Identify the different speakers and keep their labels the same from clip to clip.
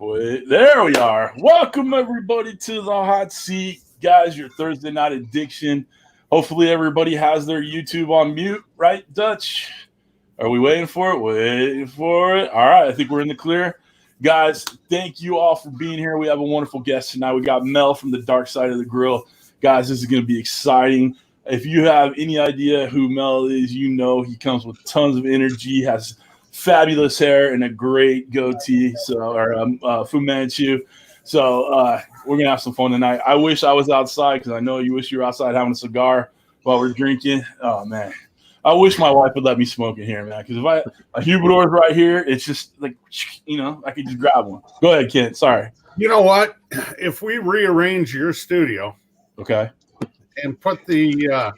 Speaker 1: Boy, there we are. Welcome everybody to the hot seat, guys. Your Thursday night addiction. Hopefully everybody has their YouTube on mute, right, Dutch? Are we waiting for it? Waiting for it. All right, I think we're in the clear, guys. Thank you all for being here. We have a wonderful guest tonight. We got Mel from the Darkside of the Grill, guys. This is going to be exciting. If you have any idea who Mel is, you know he comes with tons of energy, has fabulous hair and a great goatee, Fu Manchu. So we're gonna have some fun tonight. I wish I was outside because I know you wish you were outside having a cigar while we're drinking. Oh man, I wish my wife would let me smoke in here, man. Because if a humidor's right here, it's just like I could just grab one. Go ahead, Kent. Sorry.
Speaker 2: You know what? If we rearrange your studio,
Speaker 1: okay,
Speaker 2: and put the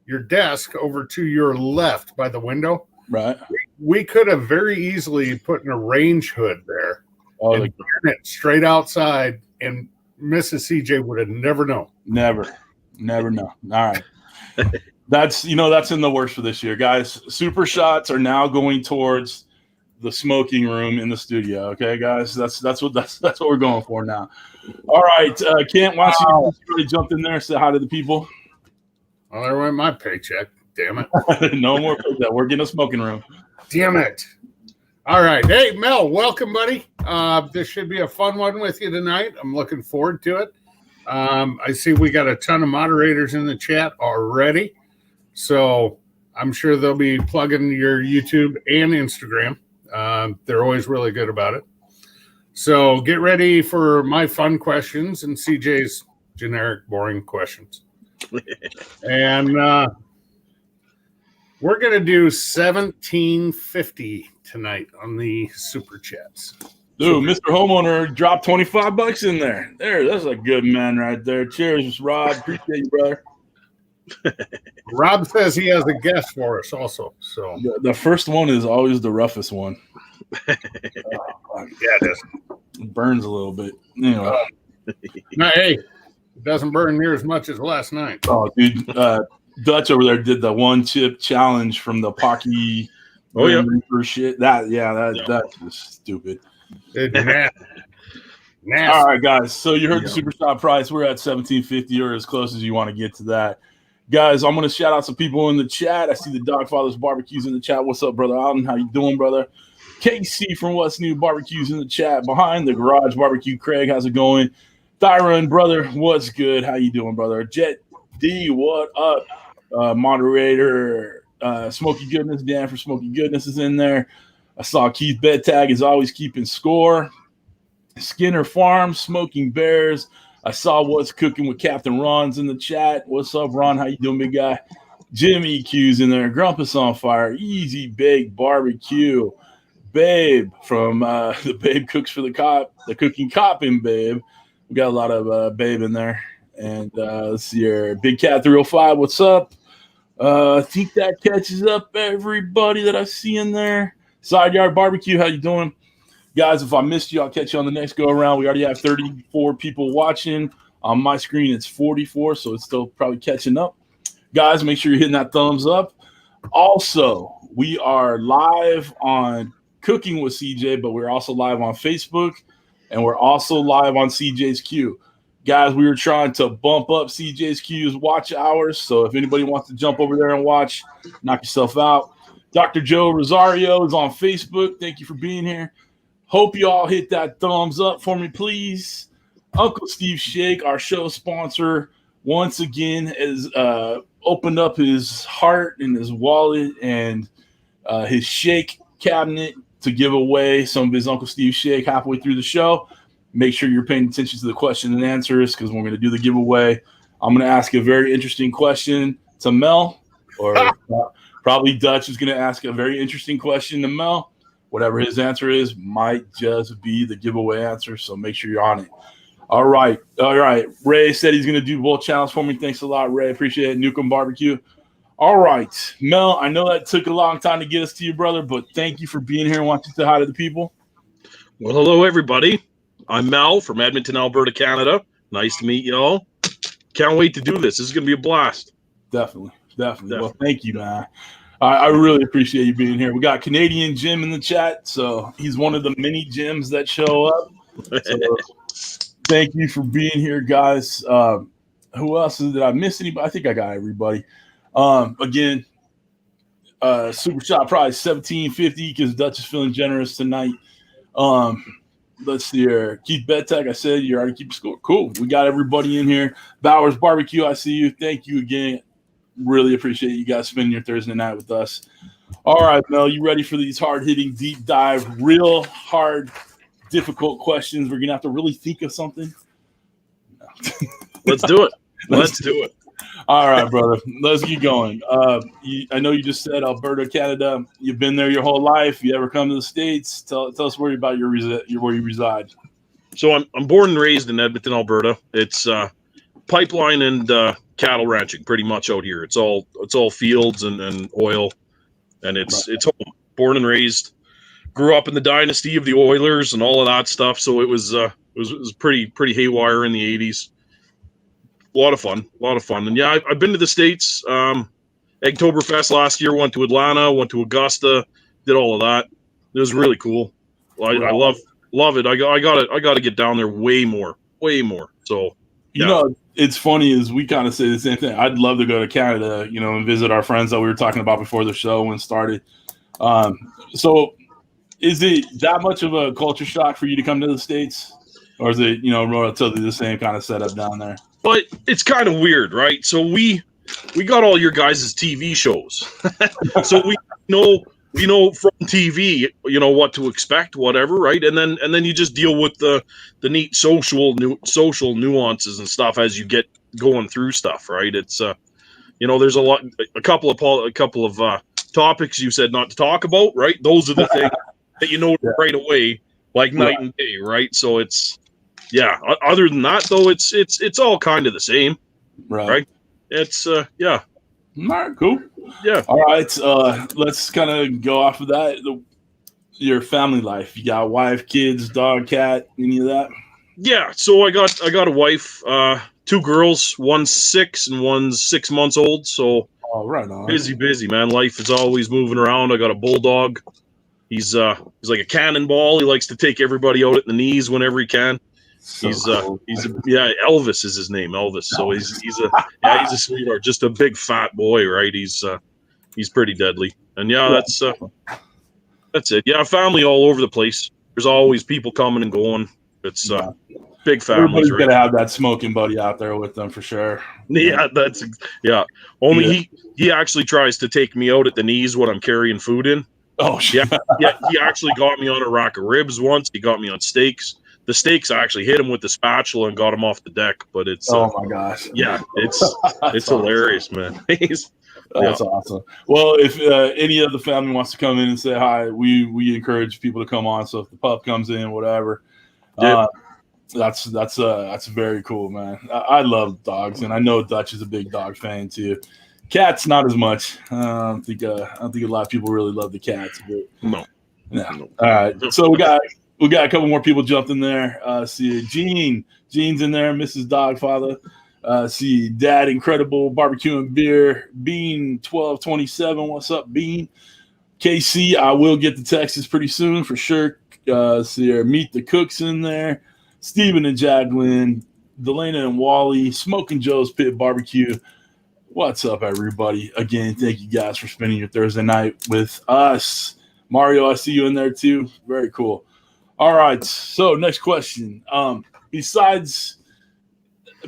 Speaker 2: your desk over to your left by the window.
Speaker 1: Right.
Speaker 2: We could have very easily put in a range hood there and turn it straight outside, and Mrs. CJ would have never known.
Speaker 1: Never know. All right. That's in the works for this year, guys. Super shots are now going towards the smoking room in the studio. Okay, guys. That's what we're going for now. All right. Kent, why don't you really jump in there and say hi to the people?
Speaker 2: Well, there went my paycheck. Damn it.
Speaker 1: No more paycheck. We're getting a smoking room.
Speaker 2: Damn it. All right. Hey, Mel, welcome, buddy. This should be a fun one with you tonight. I'm looking forward to it. I see we got a ton of moderators in the chat already. So I'm sure they'll be plugging your YouTube and Instagram. They're always really good about it. So get ready for my fun questions and CJ's generic, boring questions. And we're going to do $17.50 tonight on the super chats.
Speaker 1: Dude, Mr. Homeowner dropped $25 in there. That's a good man right there. Cheers, Rob. Appreciate you, brother.
Speaker 2: Rob says he has a guest for us also. So
Speaker 1: the first one is always the roughest one.
Speaker 2: Yeah, it is.
Speaker 1: It burns a little bit. Anyway.
Speaker 2: No, hey, it doesn't burn near as much as last night.
Speaker 1: Oh, dude. Dutch over there did the one chip challenge from the Pocky Reaper shit. That's just stupid.
Speaker 2: Nasty.
Speaker 1: All right, guys. So you heard the super shot price. We're at $17.50 or as close as you want to get to that. Guys, I'm going to shout out some people in the chat. I see the Dogfather's Barbecues in the chat. What's up, brother Alden? How you doing, brother? KC from What's New Barbecues in the chat. Behind the Garage Barbecue, Craig, how's it going? Thyron, brother, what's good? How you doing, brother? Jet D, what up? Moderator SmokeyGoodness, Dan for SmokeyGoodness is in there. I saw Keith Bettag is always keeping score. Skinner Farm, Smoking Bears. I saw What's Cooking with Captain Ron's in the chat. What's up, Ron? How you doing, big guy? Jimmy Q's in there. Grumpus on Fire. Easy Bake Barbecue. Babe from the Babe Cooks for the Cop. The Cooking Cop in Babe. We got a lot of Babe in there. And let's see here. Big Cat 305, what's up? I think that catches up everybody that I see in there. Side Yard Barbecue, how you doing? Guys, if I missed you, I'll catch you on the next go-around. We already have 34 people watching. On my screen, it's 44, so it's still probably catching up. Guys, make sure you're hitting that thumbs up. Also, we are live on Cooking with CJ, but we're also live on Facebook, and we're also live on CJ's Q. Guys, we were trying to bump up CJ's Q's watch hours, so if anybody wants to jump over there and watch, knock yourself out. Dr. Joe Rosario is on Facebook. Thank you for being here. Hope you all hit that thumbs up for me, please. Uncle Steve Shake, our show sponsor, once again has opened up his heart and his wallet and his shake cabinet to give away some of his Uncle Steve Shake halfway through the show. Make sure you're paying attention to the question and answers because we're going to do the giveaway. I'm going to ask a very interesting question to Mel, or probably Dutch is going to ask a very interesting question to Mel. Whatever his answer is might just be the giveaway answer, so make sure you're on it. All right. Ray said he's going to do both channels for me. Thanks a lot, Ray. Appreciate it. Nukem Barbecue. All right. Mel, I know that took a long time to get us to you, brother, but thank you for being here and wanting to say hi to the people.
Speaker 3: Well, hello, everybody. I'm Mel from Edmonton, Alberta, Canada. Nice to meet you all. Can't wait to do this. This is going to be a blast.
Speaker 1: Definitely. Well, thank you, man. I really appreciate you being here. We got Canadian Jim in the chat, so he's one of the many Jims that show up. So, thank you for being here, guys. Who else did I miss? Anybody? I think I got everybody. Again, super shot prize $17.50 because Dutch is feeling generous tonight. Let's see here. Keith Bettag, I said you already keep score. Cool. We got everybody in here. Bowers Barbecue, I see you. Thank you again. Really appreciate you guys spending your Thursday night with us. All right, Mel, you ready for these hard-hitting, deep dive, real hard, difficult questions? We're gonna have to really think of something.
Speaker 3: Let's do it. Let's do it.
Speaker 1: All right, brother. Let's get going. I know you just said Alberta, Canada. You've been there your whole life. You ever come to the States? Tell us where about where you reside.
Speaker 3: So I'm born and raised in Edmonton, Alberta. It's pipeline and cattle ranching pretty much out here. It's all fields and oil, and it's home. Born and raised. Grew up in the dynasty of the Oilers and all of that stuff. So it was pretty haywire in the 80s. A lot of fun. And yeah, I've been to the States. Eggtoberfest last year, went to Atlanta, went to Augusta, did all of that. It was really cool. I love it. I got to get down there way more. So yeah.
Speaker 1: You know, it's funny is we kind of say the same thing. I'd love to go to Canada, and visit our friends that we were talking about before the show when it started. So is it that much of a culture shock for you to come to the States? Or is it, relatively the same kind of setup down there?
Speaker 3: But it's kind of weird, right? So we got all your guys' TV shows. So we know from TV, what to expect, whatever, right? And then you just deal with the neat social nuances and stuff as you get going through stuff, right? It's there's a couple of topics you said not to talk about, right? Those are the things that right away, like night and day, right? So it's other than that though, it's all kind of the same, right? It's yeah.
Speaker 1: All right, cool.
Speaker 3: Yeah.
Speaker 1: All right. Let's kind of go off of that. Your family life. You got wife, kids, dog, cat, any of that?
Speaker 3: Yeah. So I got a wife, 2 girls, one's 6 and one's 6 months old. So
Speaker 1: right on.
Speaker 3: Busy, man. Life is always moving around. I got a bulldog. He's like a cannonball. He likes to take everybody out at the knees whenever he can. He's Elvis is his name, Elvis. So he's a sweetheart, just a big fat boy, right? He's pretty deadly. And that's it. Yeah, family all over the place. There's always people coming and going. It's big families.
Speaker 1: Everybody's gonna have that smoking buddy out there with them for sure.
Speaker 3: Yeah, Only he actually tries to take me out at the knees when I'm carrying food in.
Speaker 1: Oh shit.
Speaker 3: Yeah. He actually got me on a rack of ribs once. He got me on steaks. The steaks, I actually hit him with the spatula and got him off the deck. But it's
Speaker 1: oh my gosh,
Speaker 3: yeah, it's hilarious, man.
Speaker 1: That's awesome. Well, if any of the family wants to come in and say hi, we encourage people to come on. So if the pup comes in, whatever, that's very cool, man. I love dogs, and I know Dutch is a big dog fan too. Cats, not as much. I don't think a lot of people really love the cats. But
Speaker 3: no.
Speaker 1: All right, so we got a couple more people jumped in there. See Jean's in there, Mrs. Dogfather. See Dad Incredible Barbecue and Beer. Bean 1227. What's up, Bean? KC, I will get to Texas pretty soon for sure. See her Meet the Cooks in there. Steven and Jacqueline, Delana and Wally, Smoking Joe's Pit Barbecue. What's up, everybody? Again, thank you guys for spending your Thursday night with us. Mario, I see you in there too. Very cool. All right, so next question. Besides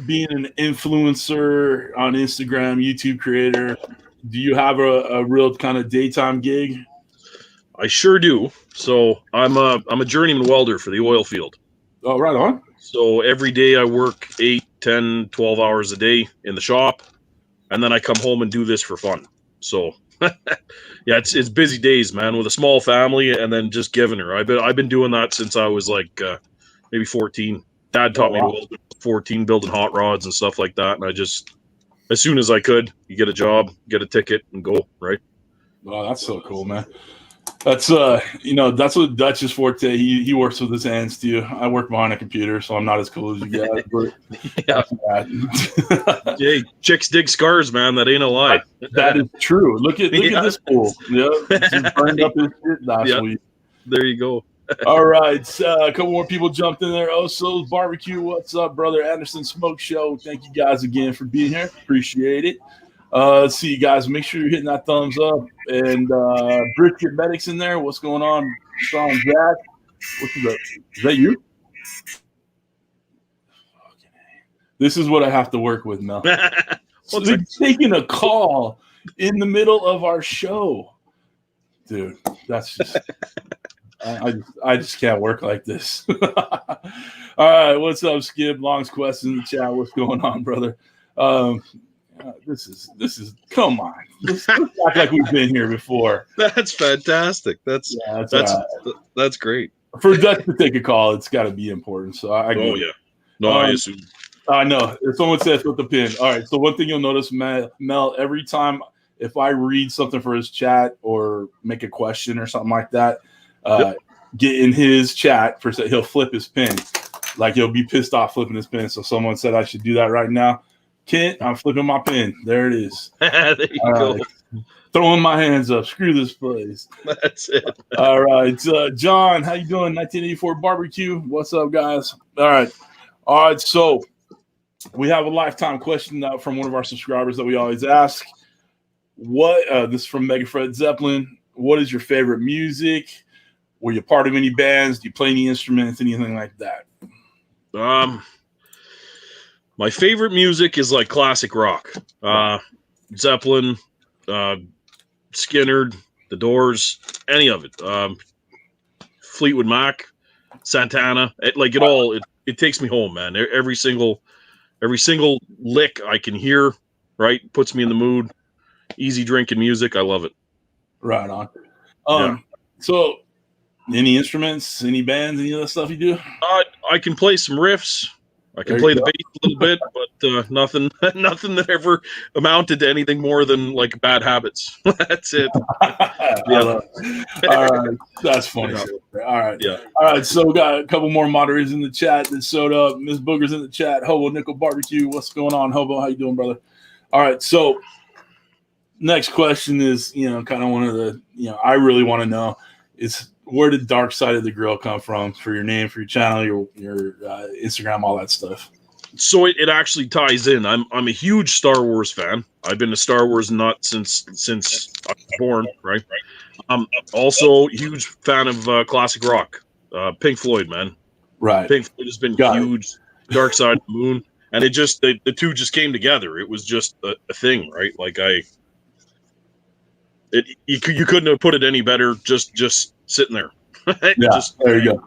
Speaker 1: being an influencer on Instagram, YouTube creator, do you have a real kind of daytime gig?
Speaker 3: I sure do. So I'm a journeyman welder for the oil field.
Speaker 1: Oh, right on.
Speaker 3: So every day I work 8, 10, 12 hours a day in the shop, and then I come home and do this for fun. So yeah, it's busy days, man, with a small family and then just giving her. I've been doing that since I was like maybe 14. Dad taught me to weld at 14, building hot rods and stuff like that. And I just, as soon as I could, you get a job, get a ticket, and go, right?
Speaker 1: Oh, that's so cool, man. That's that's what Dutch is forte. He works with his hands too. I work behind a computer, so I'm not as cool as you guys.
Speaker 3: But hey, chicks dig scars, man. That ain't a lie.
Speaker 1: That is true. Look at this fool. Yeah, just burned up his shit last week.
Speaker 3: There you go.
Speaker 1: All right. A couple more people jumped in there. Oso's Barbecue. What's up, brother? Anderson Smoke Show. Thank you guys again for being here. Appreciate it. Let's see, you guys. Make sure you're hitting that thumbs up. And Brisket Medic's in there. What's going on? Sean Jack. Is that you? This is what I have to work with, Mel. So they're taking a call in the middle of our show. Dude, that's just I just can't work like this. All right, what's up, Skip? Long's Quest in the chat. What's going on, brother? This is come on. Let's act like we've been here before.
Speaker 3: That's fantastic. That's great.
Speaker 1: For Dutch to take a call, it's got to be important. So I assume. I know. If someone says with the pin. All right. So one thing you'll notice, Mel, every time if I read something for his chat or make a question or something like that, get in his chat for he'll flip his pin. Like he'll be pissed off flipping his pin. So someone said I should do that right now. Kent, I'm flipping my pin. There it is.
Speaker 3: There you go.
Speaker 1: Throwing my hands up. Screw this place.
Speaker 3: That's it.
Speaker 1: All right. John, how you doing? 1984 barbecue. What's up, guys? All right. So we have a lifetime question from one of our subscribers that we always ask. This is from Mega Fred Zeppelin. What is your favorite music? Were you part of any bands? Do you play any instruments? Anything like that?
Speaker 3: My favorite music is like classic rock. Zeppelin, Skinner, The Doors, any of it. Fleetwood Mac, Santana. It takes me home, man. Every single lick I can hear, right, puts me in the mood. Easy drinking music. I love it.
Speaker 1: Right on. So any instruments, any bands, any of that stuff you do?
Speaker 3: I can play some riffs. I can play the bass a little bit, but nothing that ever amounted to anything more than like bad habits. That's it.
Speaker 1: All right. That's funny. All right. Yeah. All right. So we got a couple more moderators in the chat that showed up. Miss Booger's in the chat. Hobo Nichol BBQ. What's going on, Hobo? How you doing, brother? All right. So next question is, kind of one of the, I really want to know is where did Darkside of the Grill come from for your name, for your channel, your Instagram, all that stuff?
Speaker 3: So it actually ties in. I'm a huge Star Wars fan. I've been a Star Wars nut since I was born, right? I'm also a huge fan of classic rock. Pink Floyd, man.
Speaker 1: Right.
Speaker 3: Pink Floyd has been huge. Dark Side of the Moon. And it just the two just came together. It was just a thing, right? Like you couldn't have put it any better. Just sitting there.
Speaker 1: There you go.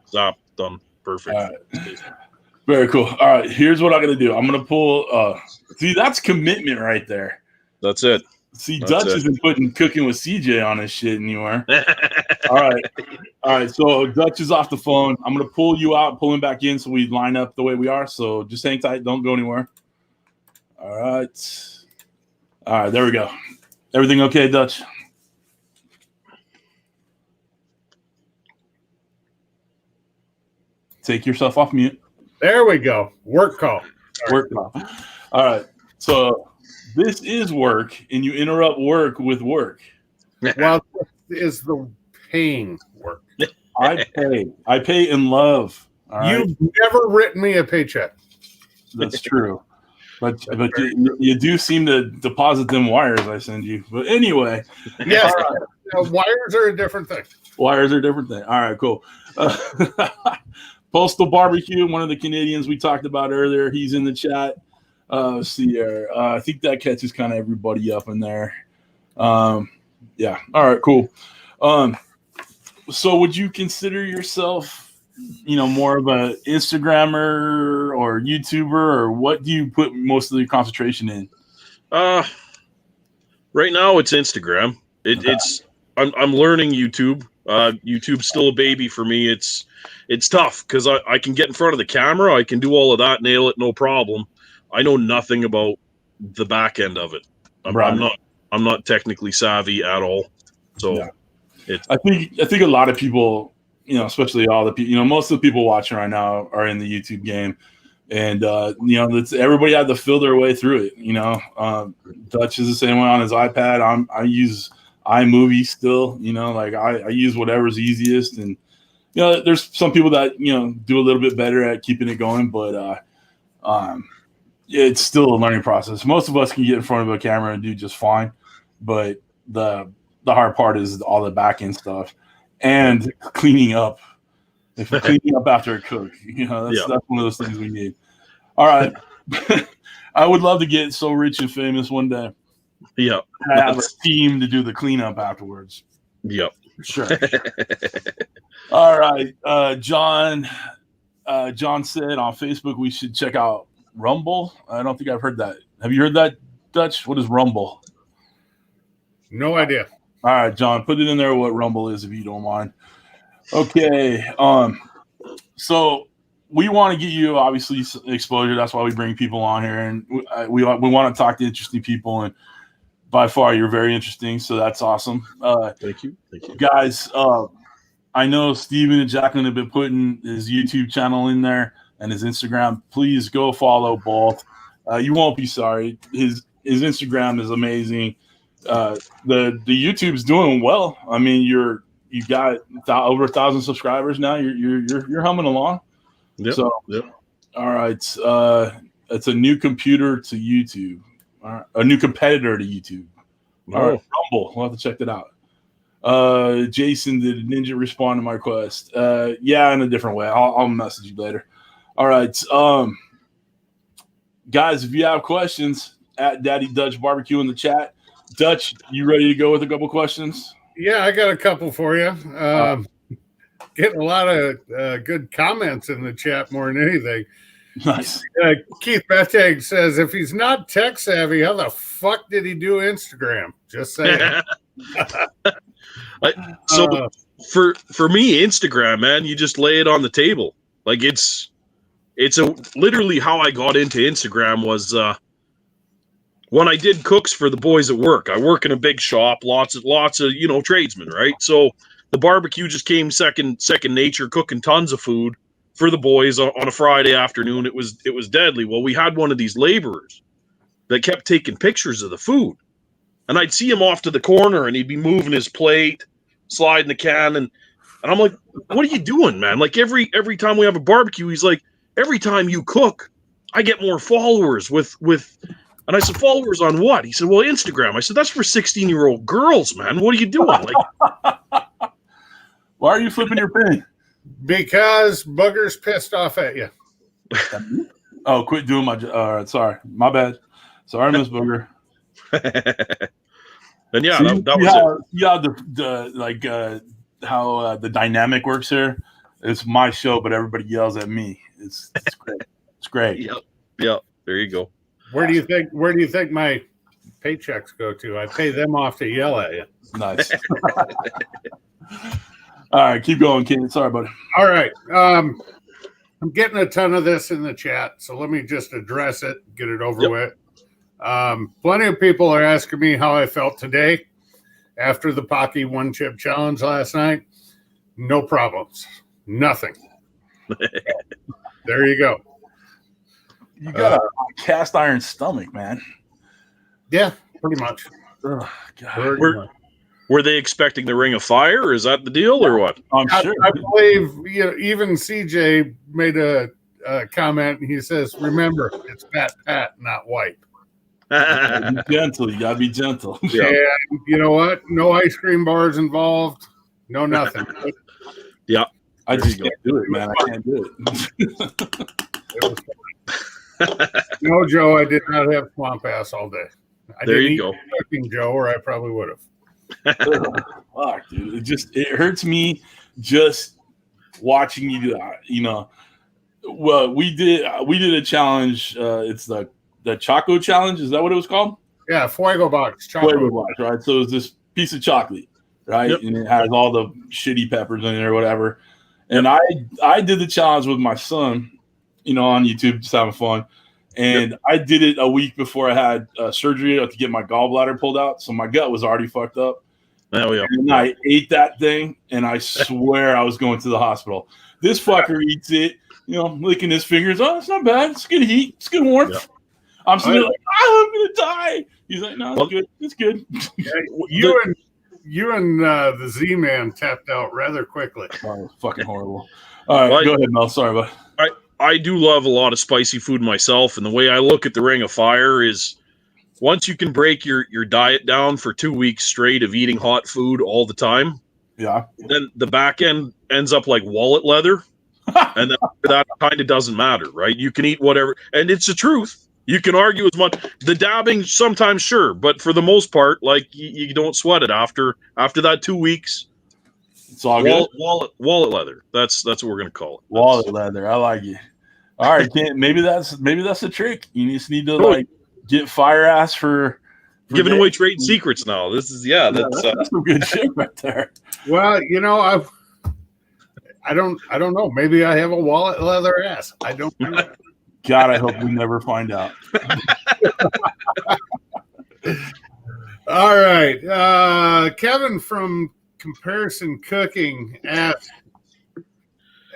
Speaker 3: Stop. Done. Perfect.
Speaker 1: Right. Very cool. All right. Here's what I'm gonna do. I'm gonna pull. See, that's commitment right there.
Speaker 3: That's it.
Speaker 1: See, Dutch isn't putting cooking with CJ on his shit anymore. All right. So Dutch is off the phone. I'm gonna pull you out, pull him back in, so we line up the way we are. So just hang tight. Don't go anywhere. All right. There we go. Everything okay, Dutch? Take yourself off mute.
Speaker 2: There we go. Work call.
Speaker 1: Work call. All right. So this is work, and you interrupt work with work.
Speaker 2: Well, is the paying work.
Speaker 1: I pay in love. All right?
Speaker 2: You've never written me a paycheck.
Speaker 1: That's true. But you do seem to deposit them wires I send you. But anyway.
Speaker 2: Yes. Wires are a different thing.
Speaker 1: Wires are a different thing. All right, cool. Postal Barbecue, one of the Canadians we talked about earlier. He's in the chat. Let's see here. I think that catches kind of everybody up in there. Yeah. All right, cool. So would you consider yourself more of a Instagrammer or YouTuber, or what do you put most of your concentration in?
Speaker 3: Right now it's Instagram. I'm learning YouTube. YouTube's still a baby for me. It's tough because I can get in front of the camera. I can do all of that, nail it, no problem. I know nothing about the back end of it. I'm not technically savvy at all. So I think a lot of people, especially all the people, most of the people watching right now are in the YouTube game, and everybody had to feel their way through it. Dutch is the same way on his iPad. I use iMovie still. I use whatever's easiest, and
Speaker 1: there's some people that do a little bit better at keeping it going, but it's still a learning process. Most of us can get in front of a camera and do just fine, but the hard part is all the back end stuff and cleaning up. If we're cleaning up after a cook, that's one of those things we need. All right. I would love to get so rich and famous one day.
Speaker 3: Yeah.
Speaker 1: Have a team to do the cleanup afterwards.
Speaker 3: Yep.
Speaker 1: Sure. All right. John said on Facebook we should check out Rumble. I don't think I've heard that. Have you heard that, Dutch? What is Rumble?
Speaker 2: No idea.
Speaker 1: All right, John, put it in there what Rumble is if you don't mind. Okay. So we want to get you obviously exposure. That's why we bring people on here, and we want to talk to interesting people. And by far, you're very interesting. So that's awesome.
Speaker 3: Thank you,
Speaker 1: guys. I know Steven and Jacqueline have been putting his YouTube channel in there and his Instagram. Please go follow both. You won't be sorry. His Instagram is amazing. The YouTube's doing well. I mean, you got over 1,000 subscribers now. You're humming along.
Speaker 3: Yep.
Speaker 1: So, all right. It's a new computer to YouTube. All right. A new competitor to YouTube. All right. Rumble. We'll have to check that out. Jason, did Ninja respond to my request? Yeah, in a different way. I'll message you later. All right. Guys, if you have questions, at Daddy Dutch BBQ in the chat. Dutch, you ready to go with a couple questions?
Speaker 2: Yeah, I got a couple for you. Getting a lot of good comments in the chat more than anything.
Speaker 1: Nice.
Speaker 2: Keith Bettag says, if he's not tech savvy, how the fuck did he do Instagram? Just saying.
Speaker 3: For me, Instagram, man, you just lay it on the table. Like it's literally how I got into Instagram was when I did cooks for the boys at work. I work in a big shop, lots of tradesmen, right? So the barbecue just came second nature, cooking tons of food for the boys on a Friday afternoon. It was deadly. Well, we had one of these laborers that kept taking pictures of the food, and I'd see him off to the corner, and he'd be moving his plate, sliding the can, and I'm like, "What are you doing, man?" Like every time we have a barbecue, he's like, "Every time you cook, I get more followers with." And I said, "Followers on what?" He said, "Well, Instagram." I said, "That's for 16-year-old girls, man. What are you doing?" Like,
Speaker 1: why are you flipping your pen?
Speaker 2: Because Booger's pissed off at you.
Speaker 1: Oh, quit doing my job. All right, sorry. My bad. Sorry, Miss Booger.
Speaker 3: And yeah,
Speaker 1: see,
Speaker 3: that was it.
Speaker 1: Yeah, how the dynamic works here. It's my show, but everybody yells at me. It's great. It's great.
Speaker 3: Yep. There you go.
Speaker 2: Where do you think my paychecks go to? I pay them off to yell at you.
Speaker 1: Nice. All right, keep going, Ken. Sorry, buddy.
Speaker 2: All right. I'm getting a ton of this in the chat, so let me just address it, get it over with. Plenty of people are asking me how I felt today after the Pocky One Chip Challenge last night. No problems. Nothing. There you go.
Speaker 1: You got a cast iron stomach, man.
Speaker 2: Yeah, pretty much.
Speaker 1: Oh, God.
Speaker 3: Were they expecting the Ring of Fire? Is that the deal, or what?
Speaker 1: I'm sure.
Speaker 2: I believe even CJ made a comment, and he says, "Remember, it's pat, not wipe."
Speaker 1: Be gentle. You gotta be gentle.
Speaker 2: Yeah. And you know what? No ice cream bars involved. No nothing.
Speaker 3: Yeah.
Speaker 1: I just can't do it, man. I can't do it.
Speaker 2: No, Joe, I did not have swamp ass all day.
Speaker 3: There you go.
Speaker 2: Cooking, Joe, or I probably would have.
Speaker 1: Fuck, dude. It hurts me just watching you do that. Well, we did a challenge. It's the Choco Challenge. Is that what it was called?
Speaker 2: Yeah, Fuego Box.
Speaker 1: Fuego Box, right? So it's this piece of chocolate, right? Yep. And it has all the shitty peppers in it or whatever. And I did the challenge with my son, on YouTube, just having fun. And I did it a week before I had surgery to get my gallbladder pulled out. So my gut was already fucked up.
Speaker 3: Oh, yeah.
Speaker 1: And I ate that thing, and I swear I was going to the hospital. This fucker eats it, licking his fingers. Oh, it's not bad. It's good heat. It's good warmth. Yeah. I'm sitting there like, I'm going to die. He's like, no, it's good. It's good.
Speaker 2: You and the Z-Man tapped out rather quickly.
Speaker 1: Oh, fucking horrible. All right, go ahead, Mel. Sorry, bud.
Speaker 3: I do love a lot of spicy food myself, and the way I look at the Ring of Fire is once you can break your diet down for 2 weeks straight of eating hot food all the time, then the back end ends up like wallet leather, and then that kind of doesn't matter, right? You can eat whatever, and it's the truth. You can argue as much. The dabbing sometimes, sure, but for the most part, like you don't sweat it after that 2 weeks.
Speaker 1: It's all good.
Speaker 3: Wallet leather. That's what we're gonna call it.
Speaker 1: Wallet leather. I like it. All right, maybe that's the trick. You just need to like get fire ass for
Speaker 3: giving away trade secrets now. This is that's
Speaker 1: some good shit right there.
Speaker 2: Well, I don't know. Maybe I have a wallet leather ass. I don't know.
Speaker 1: God, I hope we never find out.
Speaker 2: All right. Kevin from Comparison Cooking asked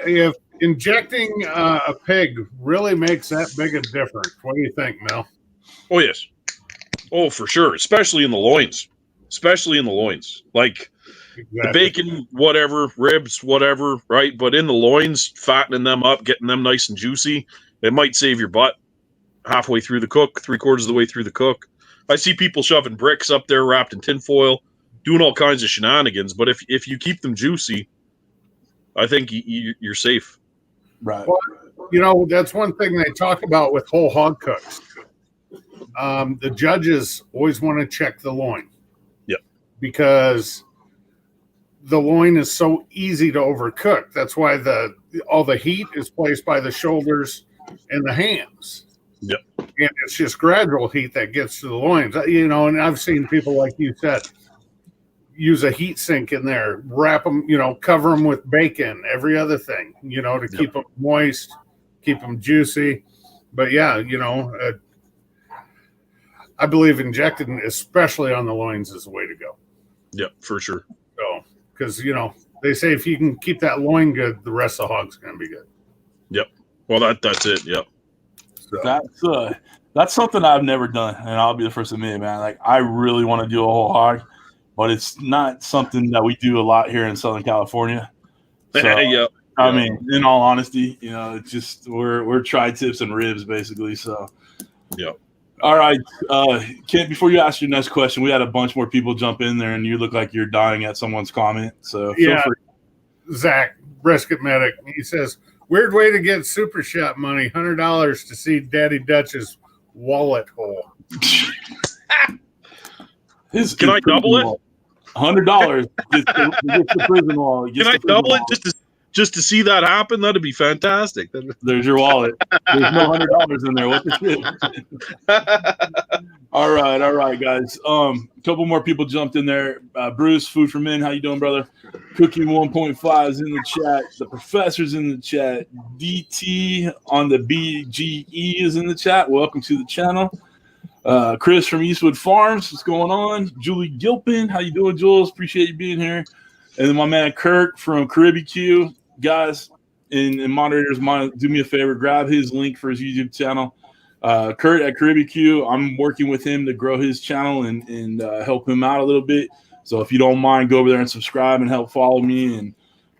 Speaker 2: if injecting a pig really makes that big a difference. What do you think, Mel?
Speaker 3: Oh, yes. Oh, for sure. Especially in the loins. Like the bacon, whatever, ribs, whatever, right? But in the loins, fattening them up, getting them nice and juicy, it might save your butt halfway through the cook, 3/4 of the way through the cook. I see people shoving bricks up there wrapped in tinfoil, doing all kinds of shenanigans. But if you keep them juicy, I think you're safe.
Speaker 1: Right.
Speaker 2: Well, that's one thing they talk about with whole hog cooks. The judges always want to check the loin.
Speaker 3: Yep.
Speaker 2: Because the loin is so easy to overcook. That's why all the heat is placed by the shoulders and the hams.
Speaker 3: Yep.
Speaker 2: And it's just gradual heat that gets to the loins. And I've seen people, like you said, use a heat sink in there, wrap them, cover them with bacon, every other thing, to keep them moist, keep them juicy. But yeah, I believe injecting, especially on the loins, is the way to go.
Speaker 3: Yep, for sure.
Speaker 2: So, because, they say if you can keep that loin good, the rest of the hog's going to be good.
Speaker 3: Yep. Well, that's it. Yep.
Speaker 1: So. That's something I've never done, and I'll be the first to admit, man. Like, I really want to do a whole hog, but it's not something that we do a lot here in Southern California. So,
Speaker 3: yep.
Speaker 1: I mean, in all honesty, it's just we're tri-tips and ribs basically. So,
Speaker 3: yep.
Speaker 1: All right, Kent. Before you ask your next question, we had a bunch more people jump in there, and you look like you're dying at someone's comment. So, feel free.
Speaker 2: Zach Brisket Medic. He says, "Weird way to get super shot money. $100 to see Daddy Dutch's wallet hole."
Speaker 3: Can I double it?
Speaker 1: $100 gets the prison wall.
Speaker 3: Can I double it just to see that happen? That'd be fantastic.
Speaker 1: There's your wallet. There's no $100 in there. What the shit? All right, guys. A couple more people jumped in there. Bruce, Food for Men, how you doing, brother? Cooking 1.5 is in the chat. The Professor's in the chat. DT on the BGE is in the chat. Welcome to the channel. Kris from Eastwood Farms, what's going on? Julie Gilpin, how you doing, Jules? Appreciate you being here. And then my man Kurt from BBQ. Guys, and moderators, do me a favor, grab his link for his YouTube channel. Kurt at BBQ, I'm working with him to grow his channel and help him out a little bit. So if you don't mind, go over there and subscribe and help follow me and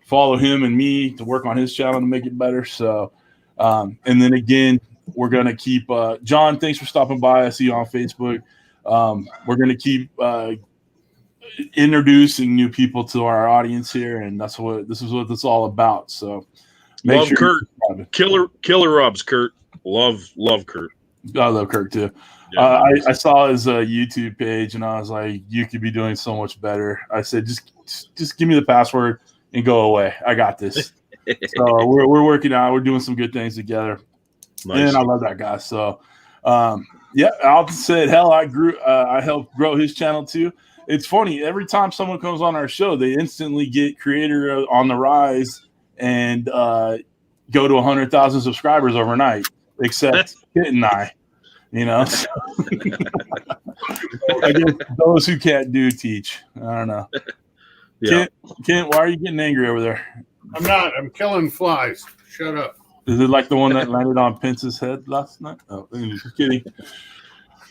Speaker 1: follow him and me to work on his channel to make it better. So, and then again, we're going to keep John, thanks for stopping by. I see you on Facebook. We're going to keep introducing new people to our audience here, and this is what it's all about. So
Speaker 3: love Kurt. Killer Rob's Kurt. Love Kurt.
Speaker 1: I love Kurt too.
Speaker 3: Yeah,
Speaker 1: I saw his YouTube page and I was like, you could be doing so much better. I said, just give me the password and go away. I got this. So we're working out. We're doing some good things together. Nice. And I love that guy. So yeah, I'll say hell, I helped grow his channel too. It's funny, every time someone comes on our show, they instantly get creator on the rise and go to 100,000 subscribers overnight, except Kit and I, I guess those who can't do teach. I don't know. Yeah. Kent, why are you getting angry over there?
Speaker 2: I'm not. I'm killing flies. Shut up.
Speaker 1: Is it like the one that landed on Pence's head last night? Oh, just kidding.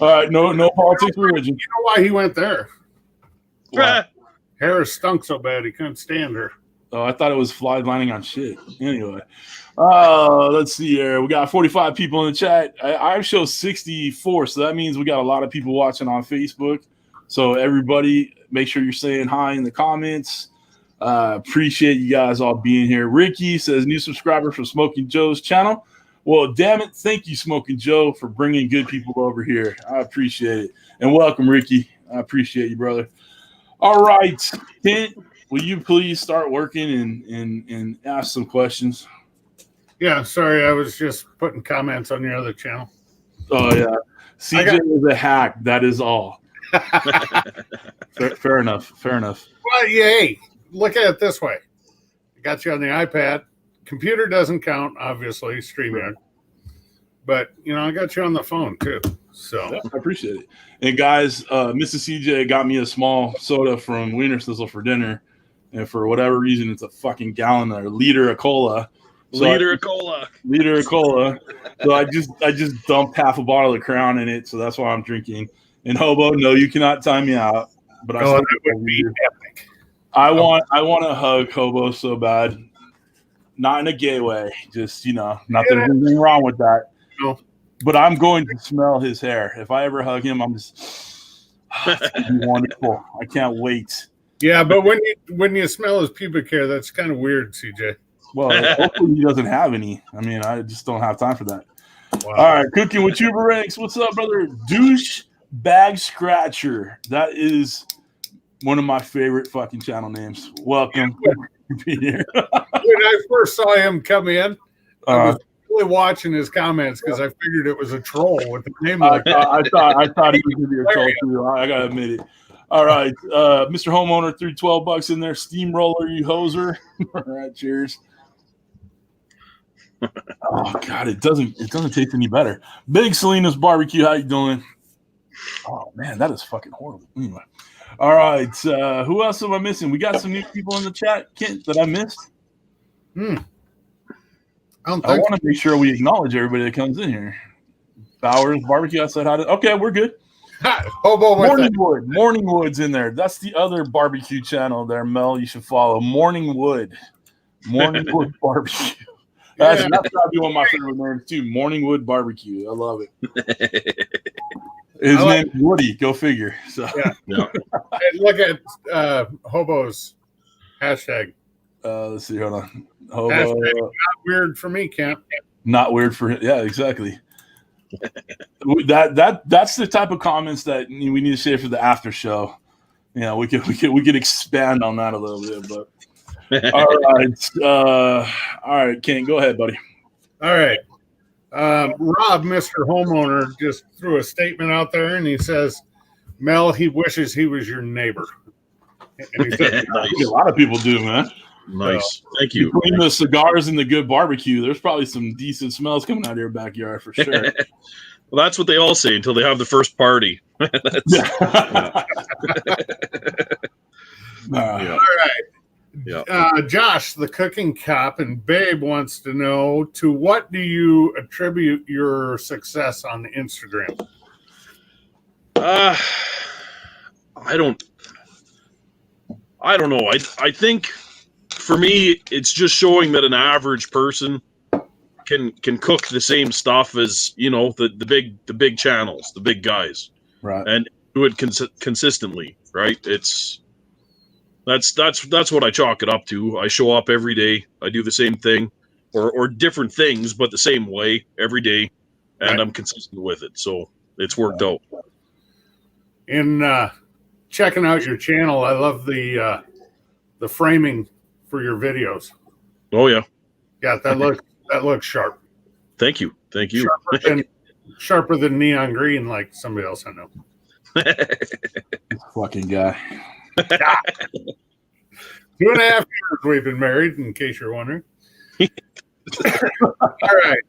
Speaker 1: All right, no politics or religion.
Speaker 2: You know why he went there? Harris stunk so bad he couldn't stand her.
Speaker 1: Oh, I thought it was flies landing on shit. Anyway, let's see here. We got 45 people in the chat. I show 64, so that means we got a lot of people watching on Facebook. So everybody, make sure you're saying hi in the comments. Appreciate you guys all being here. Ricky says, new subscriber for Smoking Joe's channel. Well, damn it. Thank you, Smoking Joe, for bringing good people over here. I appreciate it. And welcome, Ricky. I appreciate you, brother. All right. Kent, will you please start working and ask some questions?
Speaker 2: Yeah, sorry. I was just putting comments on your other channel.
Speaker 1: Oh, yeah. CJ is a hack. That is all. Fair enough. Fair enough.
Speaker 2: Well, yeah, hey, look at it this way. I got you on the iPad. Computer doesn't count, obviously, StreamYard. But, I got you on the phone, too. So
Speaker 1: yeah, I appreciate it. And, guys, Mrs. CJ got me a small soda from Wiener Sizzle for dinner. And for whatever reason, it's a fucking gallon or liter of cola. Liter of cola. So I just dumped half a bottle of Crown in it. So that's why I'm drinking. And Hobo, no, you cannot time me out. But
Speaker 2: that would be epic.
Speaker 1: I want to hug Hobo so bad. Not in a gay way. Just, not that there's anything wrong with that.
Speaker 2: No.
Speaker 1: But I'm going to smell his hair. If I ever hug him, I'm just it's gonna be wonderful. I can't wait.
Speaker 2: Yeah, but when you smell his pubic hair, that's kind of weird, CJ.
Speaker 1: Well, hopefully he doesn't have any. I mean, I just don't have time for that.
Speaker 2: Wow.
Speaker 1: All right, Cooking with Tuber Ranks. What's up, brother? Douche Bag Scratcher. That is one of my favorite fucking channel names. Welcome.
Speaker 2: When I first saw him come in, I was really watching his comments because I figured it was a troll with a name like that.
Speaker 1: I thought he was going to be a troll too. I got to admit it. All right, Mr. Homeowner threw $12 in there. Steamroller, you hoser. All right, cheers. Oh God, it doesn't taste any better. Big Selena's Barbecue, how you doing? Oh man, that is fucking horrible. Anyway, all right. Who else am I missing? We got some new people in the chat, Kent, that I missed.
Speaker 2: I
Speaker 1: want to make sure we acknowledge everybody that comes in here. Bowers Barbecue. I said hi to. Okay, we're good.
Speaker 2: Hobo
Speaker 1: Morningwood's in there. That's the other barbecue channel there, Mel. You should follow Morningwood Barbecue. That's probably one of my favorite names too. Morningwood Barbecue. I love it. His name's Woody. Go figure. So
Speaker 2: yeah. And look at Hobo's hashtag.
Speaker 1: Let's see. Hold on. Hobo.
Speaker 2: Hashtag not weird for me, Kent.
Speaker 1: Not weird for him. Yeah, exactly. That's the type of comments that we need to say for the after show. We could expand on that a little bit, but all right, Ken, go ahead, buddy.
Speaker 2: All right. Rob, Mr. Homeowner, just threw a statement out there, and he says, Mel, he wishes he was your neighbor. And he said,
Speaker 1: nice. A lot of people do, man.
Speaker 3: Nice. Thank you.
Speaker 1: Between the cigars and the good barbecue, there's probably some decent smells coming out of your backyard for sure.
Speaker 3: Well, that's what they all say until they have the first party.
Speaker 2: All right. Yeah. Josh, the cooking cop, and Babe wants to know, to what do you attribute your success on Instagram?
Speaker 3: I don't know. I think for me, it's just showing that an average person can cook the same stuff as, the big channels, the big guys,
Speaker 1: right?
Speaker 3: And do it consistently, right? That's what I chalk it up to. I show up every day. I do the same thing, or different things, but the same way every day, and right. I'm consistent with it. So it's worked out.
Speaker 2: In checking out your channel, I love the framing for your videos.
Speaker 3: Oh yeah,
Speaker 2: that looks sharp.
Speaker 3: Thank you.
Speaker 2: Sharper than neon green, like somebody else I know.
Speaker 1: Fucking guy.
Speaker 2: 2.5 years we've been married, in case you're wondering. All right.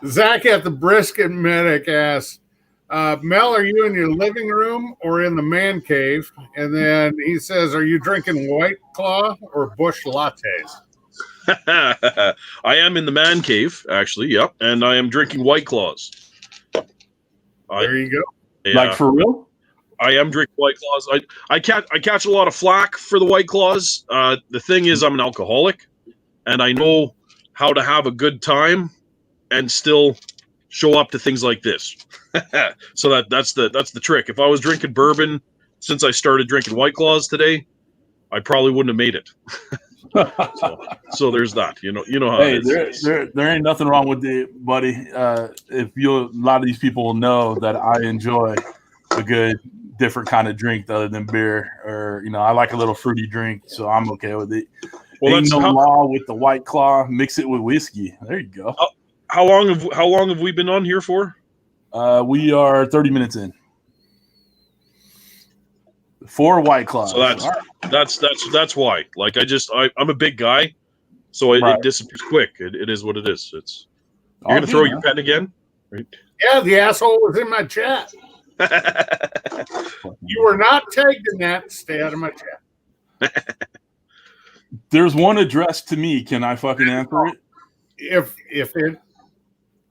Speaker 2: Zach at the Brisket Medic asks, Mel, are you in your living room or in the man cave? And then he says, are you drinking White Claw or Bush lattes?
Speaker 3: I am in the man cave, actually. Yep. And I am drinking White Claws.
Speaker 2: There you go.
Speaker 1: Yeah. Like for real?
Speaker 3: I am drinking White Claws. I catch a lot of flack for the White Claws. The thing is, I'm an alcoholic, and I know how to have a good time and still show up to things like this. So that's the trick. If I was drinking bourbon since I started drinking White Claws today, I probably wouldn't have made it. so there's that. You know how
Speaker 1: hey,
Speaker 3: it is.
Speaker 1: there ain't nothing wrong with it, buddy. If a lot of these people know that I enjoy a good different kind of drink other than beer, or I like a little fruity drink, so I'm okay with it. Well, ain't no law with the White Claw. Mix it with whiskey. There you go.
Speaker 3: How long have we been on here for?
Speaker 1: We are 30 minutes in. 4 White Claws.
Speaker 3: So that's why. Like I'm a big guy, so it disappears quick. It is what it is. You're gonna throw your pen again, right?
Speaker 2: Yeah, the asshole was in my chat. You were not tagged in that. Stay out of my chat.
Speaker 1: There's one addressed to me. Can I fucking answer it?
Speaker 2: If it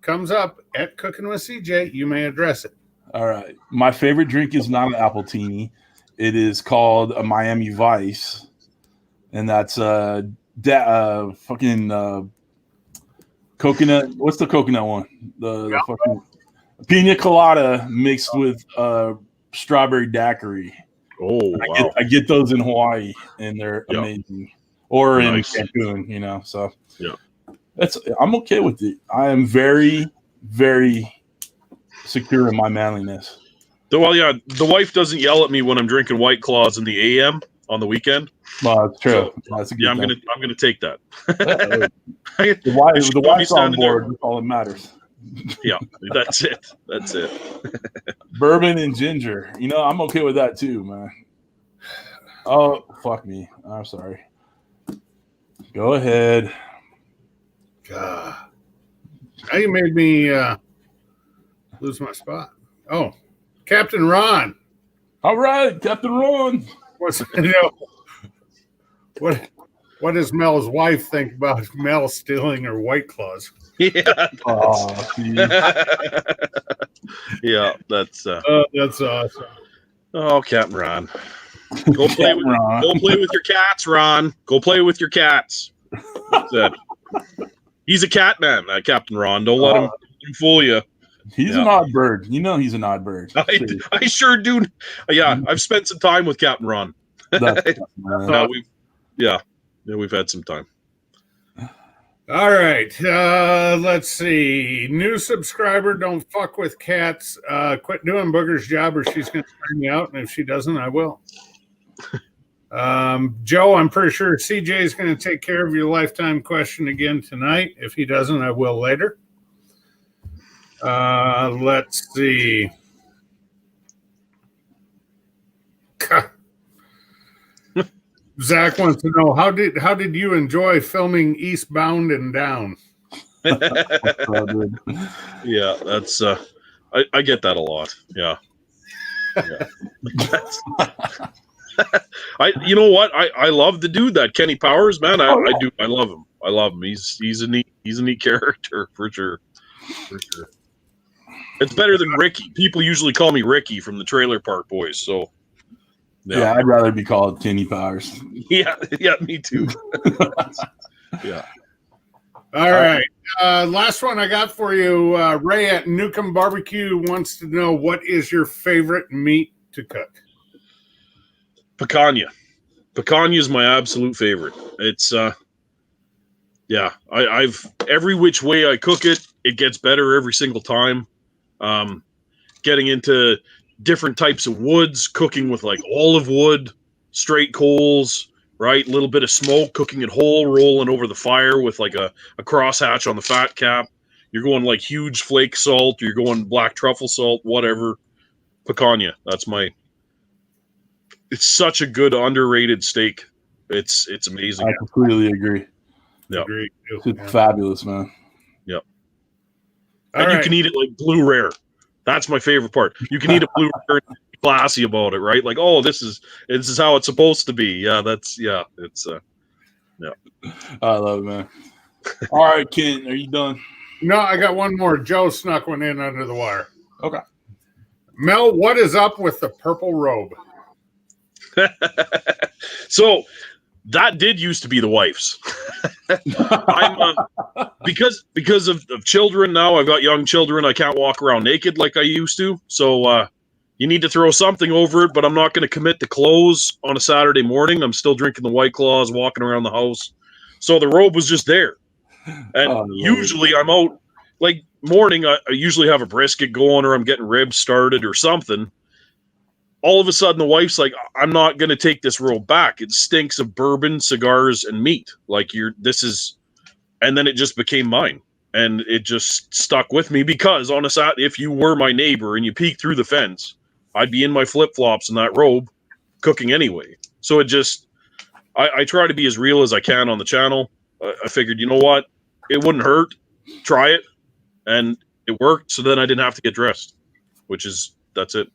Speaker 2: comes up at Cooking with CJ, you may address it.
Speaker 1: All right. My favorite drink is not an appletini. It is called a Miami Vice, and that's fucking coconut. What's the coconut one? The fucking pina colada mixed with strawberry daiquiri.
Speaker 3: Oh, wow.
Speaker 1: I get those in Hawaii, and they're amazing. Or in Cancun, So
Speaker 3: yeah,
Speaker 1: I'm okay with it. I am very, very secure in my manliness.
Speaker 3: Well, yeah, the wife doesn't yell at me when I'm drinking White Claws in the AM on the weekend.
Speaker 1: Well, that's true.
Speaker 3: So,
Speaker 1: that's a good
Speaker 3: thing. I'm gonna take that.
Speaker 1: The wife's on board. That's all that matters.
Speaker 3: Yeah, that's it. That's it.
Speaker 1: Bourbon and ginger. I'm okay with that too, man. Oh, fuck me. I'm sorry. Go ahead.
Speaker 2: God. Now you made me lose my spot. Oh, Captain Ron.
Speaker 1: All right, Captain Ron.
Speaker 2: What does Mel's wife think about Mel stealing her White Claws?
Speaker 3: Yeah. Yeah, that's
Speaker 2: awesome.
Speaker 3: Oh, Captain Ron. Go play with your cats, Ron. Go play with your cats. That's it. He's a cat man, that Captain Ron. Don't let him fool you.
Speaker 1: He's an odd bird. He's an odd bird.
Speaker 3: I sure do. Yeah, I've spent some time with Captain Ron. We've had some time.
Speaker 2: All right. Let's see. New subscriber, don't fuck with cats. Quit doing Booger's job or she's going to turn me out. And if she doesn't, I will. Joe, I'm pretty sure CJ is going to take care of your lifetime question again tonight. If he doesn't, I will later. Let's see. Zach wants to know how did you enjoy filming Eastbound and Down?
Speaker 3: Yeah, that's I get that a lot. Yeah. You know what? I love the dude, that Kenny Powers, man. I do. I love him. He's a neat character for sure. It's better than Ricky. People usually call me Ricky from the Trailer Park Boys. So
Speaker 1: yeah, I'd rather be called Kenny Powers.
Speaker 3: Yeah, me too. Yeah.
Speaker 2: All right. Last one I got for you. Ray at Newcomb BBQ wants to know, what is your favorite meat to cook?
Speaker 3: Picanha. Picanha is my absolute favorite. It's I've every which way I cook it, it gets better every single time. Getting into different types of woods, cooking with like olive wood, straight coals, right? A little bit of smoke, cooking it whole, rolling over the fire with like a crosshatch on the fat cap. You're going like huge flake salt, you're going black truffle salt, whatever. Picanha. It's such a good underrated steak. It's amazing.
Speaker 1: I completely agree.
Speaker 3: Yeah.
Speaker 1: It's fabulous, man.
Speaker 3: Yep. And you can eat it like blue rare. That's my favorite part. You can eat a blue rare and be classy about it, right? Like, oh, this is how it's supposed to be. Yeah, it's
Speaker 1: I love it, man. All right, Ken, are you done?
Speaker 2: No, I got one more. Joe snuck one in under the wire.
Speaker 1: Okay.
Speaker 2: Mel, what is up with the purple robe?
Speaker 3: So that did used to be the wife's. I'm because of children now. I've got young children. I can't walk around naked like I used to. So you need to throw something over it. But I'm not going to commit to clothes on a Saturday morning. I'm still drinking the White Claws, walking around the house. So the robe was just there. And usually I'm out like morning. I usually have a brisket going, or I'm getting ribs started or something. All of a sudden, the wife's like, I'm not going to take this robe back. It stinks of bourbon, cigars, and meat. Like, and then it just became mine. And it just stuck with me because on a Saturday, if you were my neighbor and you peeked through the fence, I'd be in my flip-flops and that robe cooking anyway. So I try to be as real as I can on the channel. I figured, you know what? It wouldn't hurt. Try it. And it worked. So then I didn't have to get dressed, that's it.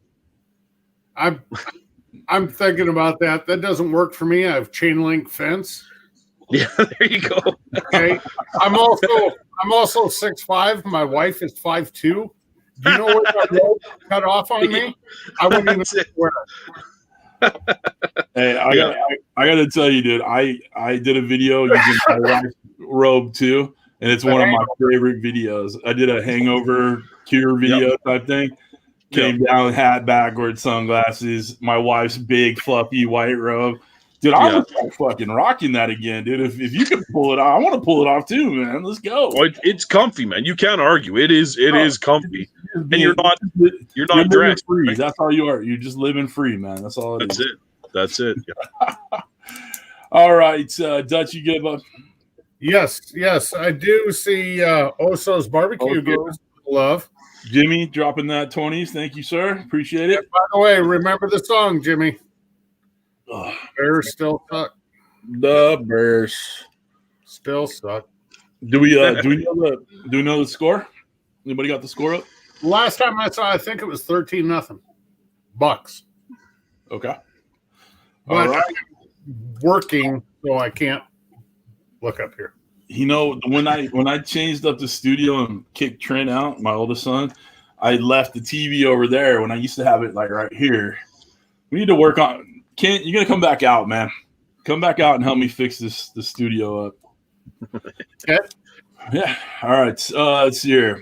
Speaker 2: I'm thinking about that. That doesn't work for me. I have chain link fence.
Speaker 3: Yeah, there you go.
Speaker 2: Okay. I'm also 6'5". My wife is 5'2". Do you know what that robe cut off on me? I wouldn't even wear it.
Speaker 1: Hey, I gotta tell you, dude. I did a video using my wife's robe too, and it's one of my favorite videos. I did a hangover cure video type thing. Came down, hat backwards, sunglasses, my wife's big fluffy white robe. Dude, I was like fucking rocking that again, dude. If you can pull it off, I want to pull it off too, man. Let's go.
Speaker 3: Well, it's comfy, man. You can't argue. It is comfy. And you're not dressed.
Speaker 1: Free. Right? That's all you are. You're just living free, man. That's all it is.
Speaker 3: That's it. Yeah.
Speaker 1: All right. Dutch, you give up.
Speaker 2: Yes. I do see Oso's barbecue getting love.
Speaker 1: Jimmy dropping that 20s. Thank you, sir. Appreciate it.
Speaker 2: And by the way, remember the song, Jimmy. Bears still suck.
Speaker 1: The Bears
Speaker 2: still suck.
Speaker 1: Do we know the score? Anybody got the score up?
Speaker 2: Last time I saw, I think it was 13-0 Bucks.
Speaker 1: Okay.
Speaker 2: But I'm working, so I can't look up here.
Speaker 1: You know, when I changed up the studio and kicked Trent out, my oldest son, I left the TV over there when I used to have it like right here. We need to work on. Kent, you're gonna come back out, man. Come back out and help me fix the studio up.
Speaker 2: Okay.
Speaker 1: Yeah. All right. Let's see here.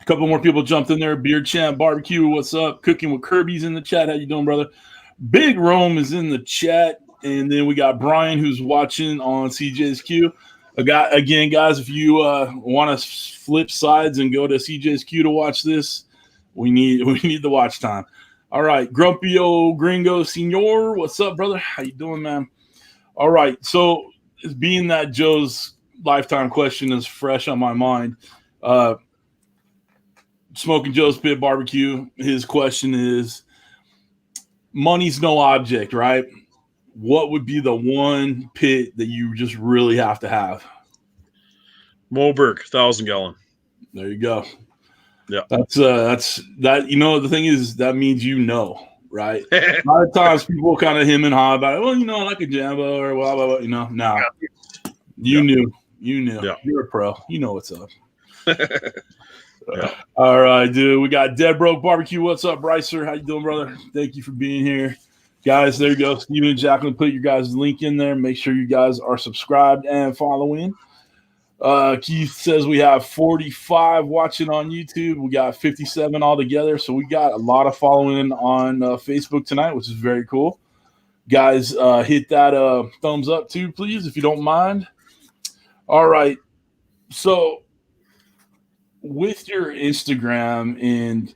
Speaker 1: A couple more people jumped in there. Beard Champ Barbecue, what's up? Cooking with Kirby's in the chat. How you doing, brother? Big Rome is in the chat, and then we got Brian who's watching on CJ's Q. Again, guys, if you want to flip sides and go to CJ's Q to watch this, we need the watch time. All right, Grumpy old Gringo Senor, what's up, brother? How you doing, man? All right, so being that Joe's lifetime question is fresh on my mind, Smoking Joe's Pit Barbecue, his question is, money's no object, right? What would be the one pit that you just really have to have?
Speaker 3: Moberg, 1,000-gallon.
Speaker 1: There you go.
Speaker 3: Yeah,
Speaker 1: that's that. You know, the thing is that means right? A lot of times people kind of him and haw about it. Well, I like a Jambo or blah blah blah. No, you knew. Yeah. You're a pro. You know what's up. All right, dude. We got Dead Broke Barbecue. What's up, Brycer? How you doing, brother? Thank you for being here. Guys, there you go. Steven and Jacqueline, put your guys' link in there. Make sure you guys are subscribed and following. Keith says we have 45 watching on YouTube. We got 57 altogether. So we got a lot of following on Facebook tonight, which is very cool. Guys, hit that thumbs up too, please, if you don't mind. All right. So with your Instagram and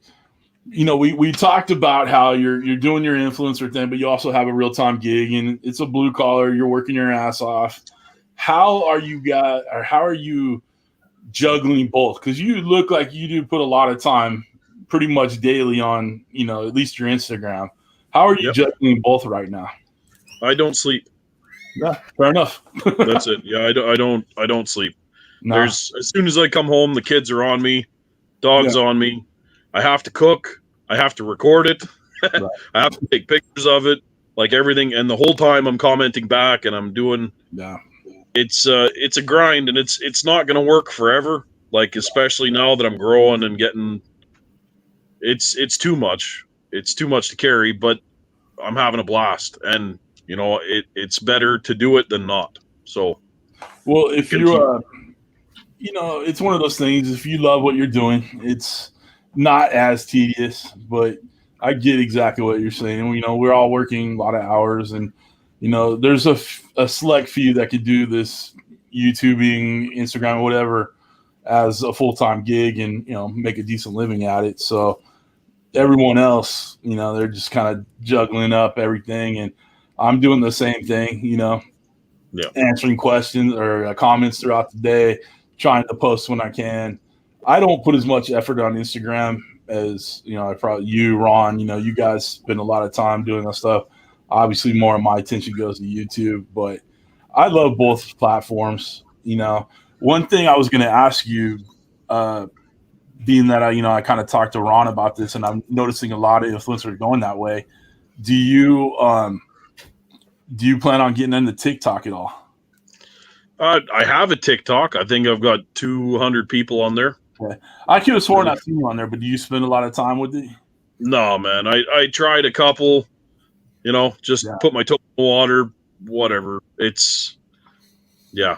Speaker 1: we talked about how you're doing your influencer thing, but you also have a real-time gig, and it's a blue collar. You're working your ass off. How are you juggling both? Because you look like you do put a lot of time, pretty much daily, on at least your Instagram. How are you juggling both right now?
Speaker 3: I don't sleep.
Speaker 1: Yeah, fair enough.
Speaker 3: That's it. Yeah, I don't sleep.
Speaker 1: No.
Speaker 3: As soon as I come home, the kids are on me, dog's on me. I have to cook. I have to record it. Right. I have to take pictures of it, like everything. And the whole time I'm commenting back and I'm doing.
Speaker 1: Yeah.
Speaker 3: It's a grind, and it's not going to work forever. Like, especially now that I'm growing and getting. It's too much. it's too much to carry, but I'm having a blast, and it's better to do it than not. So,
Speaker 1: well, if you it's one of those things. If you love what you're doing, it's not as tedious, but I get exactly what you're saying. We're all working a lot of hours, and there's a select few that could do this YouTubing, Instagram, whatever, as a full-time gig and make a decent living at it. So everyone else, they're just kind of juggling up everything, and I'm doing the same thing. Answering questions or comments throughout the day, trying to post when I can. I don't put as much effort on Instagram as probably you, Ron. You guys spend a lot of time doing that stuff. Obviously, more of my attention goes to YouTube, but I love both platforms. One thing I was going to ask you, being that I kind of talked to Ron about this, and I'm noticing a lot of influencers going that way. Do you plan on getting into TikTok at all?
Speaker 3: I have a TikTok. I think I've got 200 people on there.
Speaker 1: Okay. I could have sworn I've seen you on there, but do you spend a lot of time with it?
Speaker 3: No, man. I tried a couple, put my toe in the water, whatever. It's, yeah.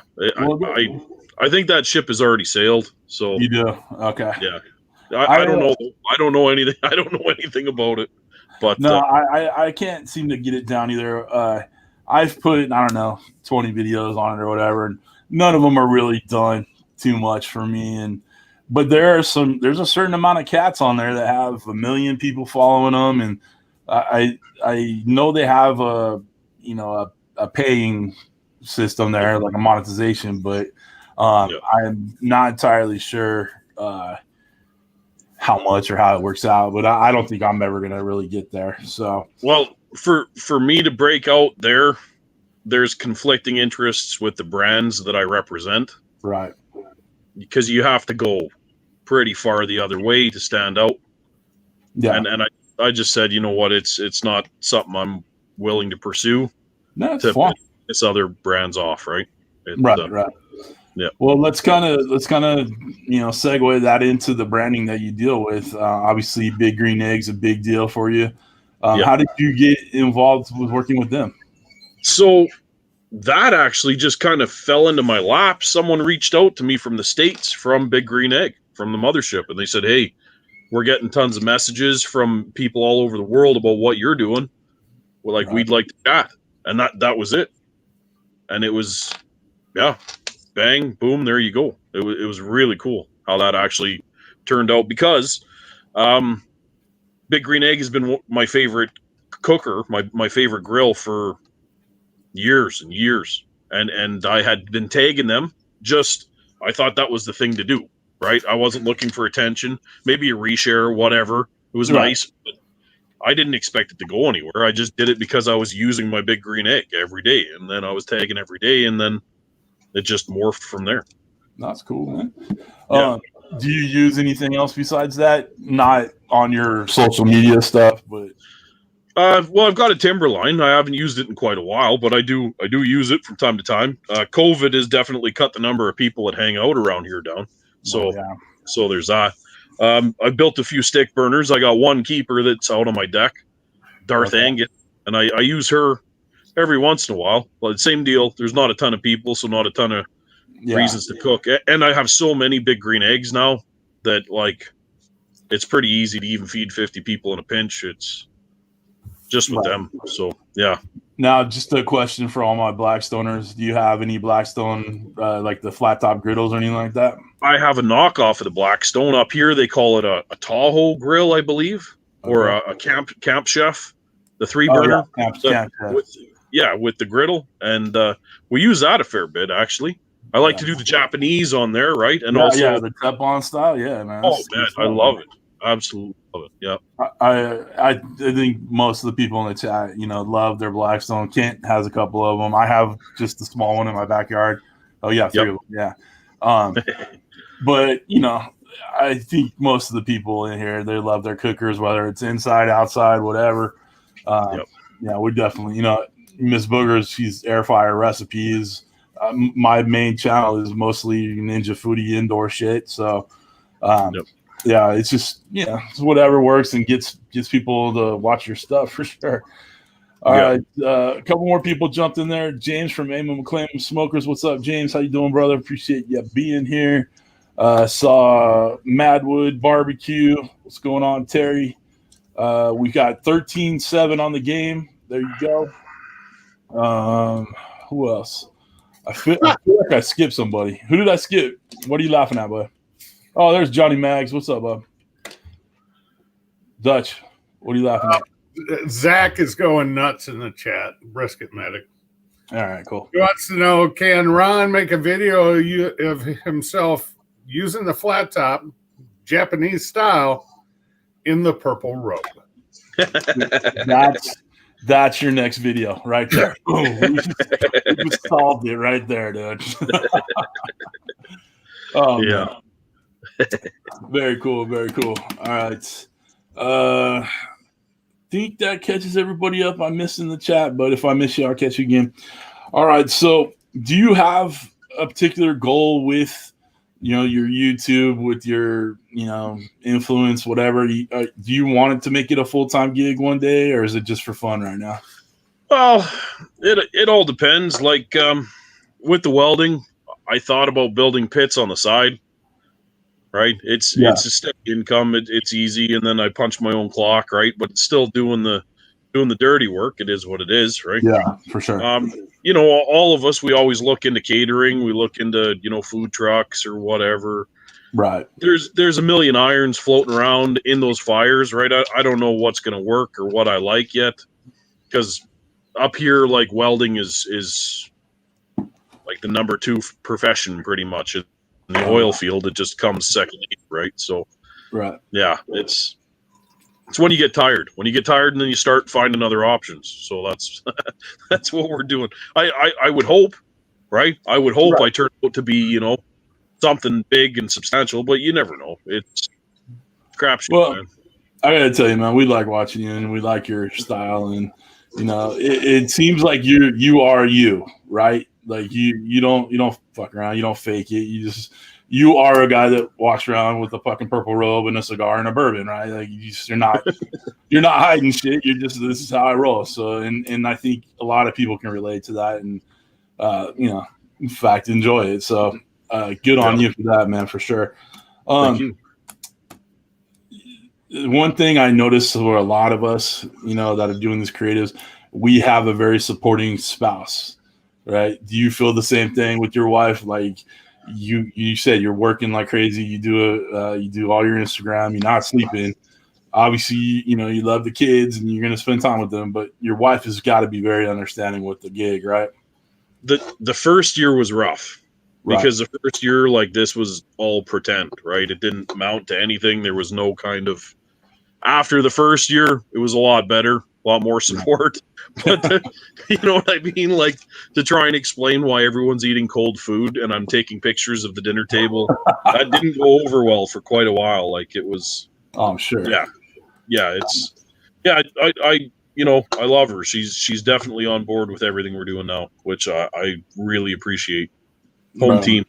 Speaker 3: I think that ship has already sailed. So
Speaker 1: you do? Okay.
Speaker 3: Yeah. I don't know. I don't know anything. I don't know anything about it. But
Speaker 1: no, I can't seem to get it down either. I've put, I don't know, 20 videos on it or whatever, and none of them are really done too much for me. But there's a certain amount of cats on there that have 1 million people following them, and I know they have a paying system there, like a monetization, but I'm not entirely sure how much or how it works out. But I don't think I'm ever gonna really get there. So
Speaker 3: well. For me to break out there's conflicting interests with the brands that I represent.
Speaker 1: Right.
Speaker 3: Because you have to go pretty far the other way to stand out. Yeah. And I just said, you know what, it's not something I'm willing to pursue.
Speaker 1: No, it's fun.
Speaker 3: Piss other brands off, right?
Speaker 1: Right. Yeah. Well, let's kind of segue that into the branding that you deal with. Obviously, Big Green Egg's a big deal for you. How did you get involved with working with them?
Speaker 3: So that actually just kind of fell into my lap. Someone reached out to me from the States, from Big Green Egg, from the mothership, and they said, hey, we're getting tons of messages from people all over the world about what you're doing. We'd like to chat. And that was it. And it was, bang, boom, there you go. It was really cool how that actually turned out, because Big Green Egg has been my favorite cooker, my favorite grill for years and years. And I had been tagging them. I thought that was the thing to do, right? I wasn't looking for attention, maybe a reshare, whatever. It was nice, but I didn't expect it to go anywhere. I just did it because I was using my Big Green Egg every day. And then I was tagging every day, and then it just morphed from there.
Speaker 1: That's cool, man. Yeah. Do you use anything else besides that? Not on your social media stuff, but
Speaker 3: well, I've got a Timberline. I haven't used it in quite a while, but I do use it from time to time. COVID has definitely cut the number of people that hang out around here down. So so there's that. I built a few stick burners. I got one keeper that's out on my deck, Darth Angus, and I use her every once in a while. But same deal. There's not a ton of people, so not a ton of reasons to cook. And I have so many Big Green Eggs now that it's pretty easy to even feed 50 people in a pinch. It's just with them. So yeah.
Speaker 1: Now, just a question for all my Blackstoners. Do you have any Blackstone, like the flat top griddles or anything like that?
Speaker 3: I have a knockoff of the Blackstone. Up here, they call it a Tahoe grill, I believe, or a Camp Chef, the 3-burner. With the griddle. And we use that a fair bit, actually. I like to do the Japanese on there, right? And also
Speaker 1: the Teflon style. Yeah, man.
Speaker 3: Oh, man, I love it. Absolutely love it. Yeah.
Speaker 1: I think most of the people in the chat, love their Blackstone. Kent has a couple of them. I have just the small one in my backyard. Oh yeah, 3 of them. Yeah. But I think most of the people in here, they love their cookers, whether it's inside, outside, whatever. Yeah, we definitely, Miss Boogers, she's air fryer recipes. My main channel is mostly Ninja Foodie indoor shit. So yeah, it's just it's whatever works and gets people to watch your stuff for sure. All right, a couple more people jumped in there. James from Amon McClain Smokers, what's up, James? How you doing, brother? Appreciate you being here. Saw Madwood BBQ. What's going on, Terry? We got 13-7 on the game. There you go. Who else? I feel like I skipped somebody. Who did I skip? What are you laughing at, bud? Oh, there's Johnny Mags. What's up, bud? Dutch, what are you laughing at?
Speaker 2: Zach is going nuts in the chat. Brisket Medic.
Speaker 1: All right, cool.
Speaker 2: He wants to know, can Ron make a video of himself using the flat top, Japanese style, in the purple robe?
Speaker 1: That's your next video right there. Boom. We just solved it right there, dude. Oh, yeah. Very cool. Very cool. All right. Think that catches everybody up. I missed in the chat, but if I miss you, I'll catch you again. All right. So do you have a particular goal with, your YouTube, with your, influence, whatever? Do you want it to make it a full-time gig one day, or is it just for fun right now?
Speaker 3: Well, it all depends. Like with the welding, I thought about building pits on the side. Right, it's a steady income. It's easy, and then I punch my own clock. Right, but it's still doing the dirty work. It is what it is. Right.
Speaker 1: Yeah, for sure.
Speaker 3: All of us, we always look into catering. We look into food trucks or whatever.
Speaker 1: Right.
Speaker 3: There's a million irons floating around in those fires. Right. I don't know what's going to work or what I like yet, because up here, like, welding is like the number 2 profession pretty much. In the oil field, it just comes second, right? So, yeah, it's when you get tired. When you get tired, and then you start finding other options. So that's what we're doing. I would hope, right? I would hope I turn out to be, something big and substantial, but you never know. It's crapshoot.
Speaker 1: Well,
Speaker 3: man.
Speaker 1: I gotta tell you, man, we like watching you, and we like your style, and it seems like you are you, right? Like you don't fuck around, you don't fake it. You are a guy that walks around with a fucking purple robe and a cigar and a bourbon, right? Like you're not hiding shit. You're just, this is how I roll. So and I think a lot of people can relate to that, and in fact enjoy it. So good on you for that, man, for sure.
Speaker 3: Thank you.
Speaker 1: One thing I noticed for a lot of us, that are doing this creatives, we have a very supporting spouse. Right? Do you feel the same thing with your wife? Like you said, you're working like crazy. You do all your Instagram. You're not sleeping. Obviously, you love the kids and you're going to spend time with them. But your wife has got to be very understanding with the gig, right?
Speaker 3: The first year was rough because the first year, like, this was all pretend, right? It didn't amount to anything. There was no kind of. After the first year, it was a lot better, a lot more support. But you know what I mean? Like, to try and explain why everyone's eating cold food and I'm taking pictures of the dinner table, that didn't go over well for quite a while. Like, it was.
Speaker 1: Oh, I'm sure.
Speaker 3: Yeah. I love her. She's definitely on board with everything we're doing now, which I really appreciate. Home team.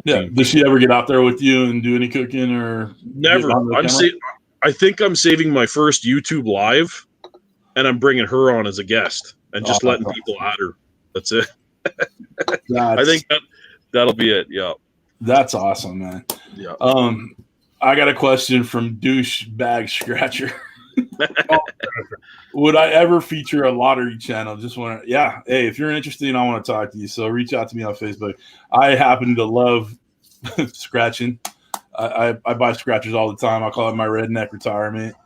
Speaker 1: Does she ever get out there with you and do any cooking or?
Speaker 3: Never. I think I'm saving my first YouTube live, and I'm bringing her on as a guest and just letting people at her. That's it. I think that'll be it. Yeah.
Speaker 1: That's awesome, man.
Speaker 3: Yeah.
Speaker 1: I got a question from Douchebag Scratcher. Would I ever feature a lottery channel? Hey, if you're interested, I want to talk to you. So reach out to me on Facebook. I happen to love scratching. I buy scratchers all the time. I call it my redneck retirement.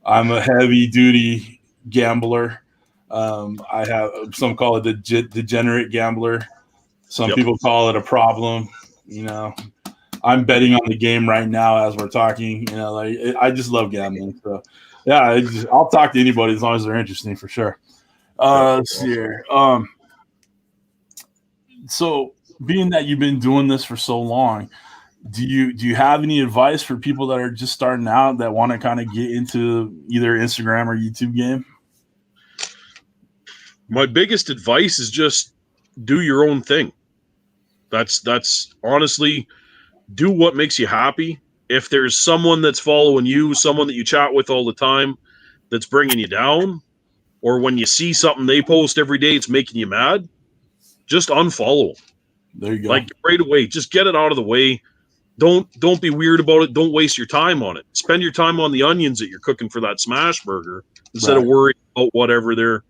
Speaker 1: I'm a heavy duty gambler. I have some call it the degenerate gambler. Some people call it a problem. I'm betting on the game right now as we're talking. I just love gambling. So yeah, I'll talk to anybody as long as they're interesting for sure. Let's see here. So being that you've been doing this for so long, do you have any advice for people that are just starting out that want to kind of get into either Instagram or YouTube game?
Speaker 3: My biggest advice is just do your own thing. That's honestly, do what makes you happy. if there's someone that's following you, someone that you chat with all the time that's bringing you down, or when you see something they post every day, it's making you mad, just unfollow them.
Speaker 1: There you go.
Speaker 3: Like right away, just get it out of the way. Don't be weird about it. Don't waste your time on it. Spend your time on the onions that you're cooking for that smash burger instead of worrying about whatever they're.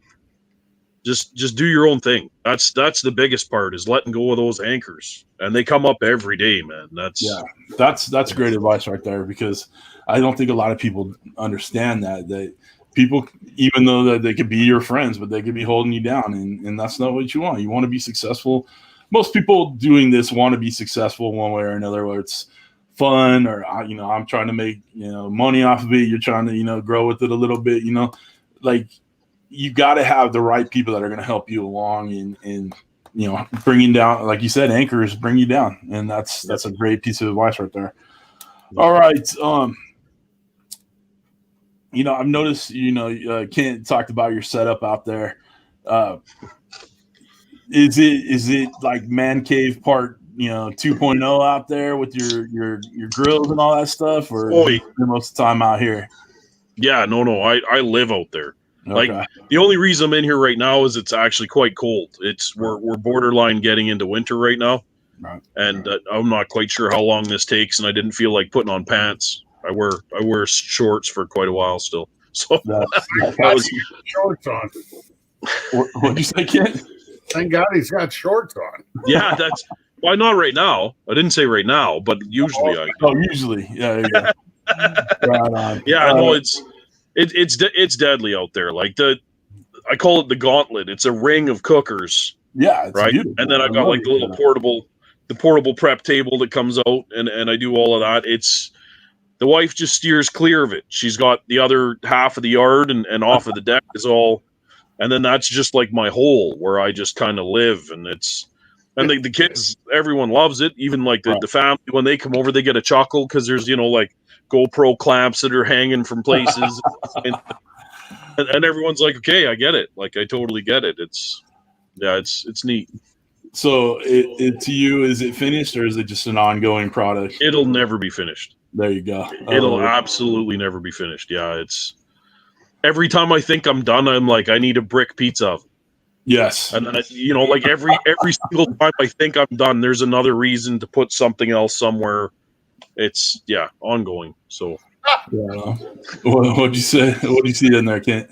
Speaker 3: Just do your own thing. That's the biggest part, is letting go of those anchors, and they come up every day, man. That's
Speaker 1: great advice right there, because I don't think a lot of people understand that people, even though that they could be your friends, but they could be holding you down, and that's not what you want. You want to be successful. Most people doing this want to be successful one way or another, whether it's fun or I'm trying to make money off of it. You're trying to grow with it a little bit. Like. You got to have the right people that are going to help you along and bringing down, like you said, anchors bring you down. And that's a great piece of advice right there. All right. I've noticed, Kent talked about your setup out there. Is it like man cave part, 2.0 out there with your grills and all that stuff, or most of the time out here?
Speaker 3: Yeah, no. I live out there.
Speaker 1: Okay.
Speaker 3: Like the only reason I'm in here right now is it's actually quite cold. We're borderline getting into winter right now,
Speaker 1: right.
Speaker 3: And I'm not quite sure how long this takes, and I didn't feel like putting on pants. I wear shorts for quite a while still. So
Speaker 2: that was shorts on.
Speaker 1: What'd you say, Kent?
Speaker 2: Thank God he's got shorts on.
Speaker 3: Yeah, that's why not right now. I didn't say right now, but usually
Speaker 1: usually, yeah. Right on.
Speaker 3: Yeah, I know it's deadly out there. Like I call it the gauntlet. It's a ring of cookers.
Speaker 1: Yeah, it's
Speaker 3: right.
Speaker 1: beautiful.
Speaker 3: And then I've got like the little portable prep table that comes out, and I do all of that. It's the wife just steers clear of it. She's got the other half of the yard and off of the deck is all, and then that's just like my hole where I just kind of live. And the kids, everyone loves it. Even like the family, when they come over, they get a chuckle because there's like GoPro clamps that are hanging from places, and everyone's like, okay, I get it. Like I totally get it. It's neat.
Speaker 1: So it to you, is it finished or is it just an ongoing product?
Speaker 3: It'll never be finished.
Speaker 1: There you go.
Speaker 3: It'll absolutely never be finished. Yeah, it's every time I think I'm done, I'm like, I need a brick pizza oven.
Speaker 1: Yes.
Speaker 3: And then like every single time I think I'm done, there's another reason to put something else somewhere. It's ongoing. So
Speaker 1: yeah. What'd you say? What do you see in there, Kent?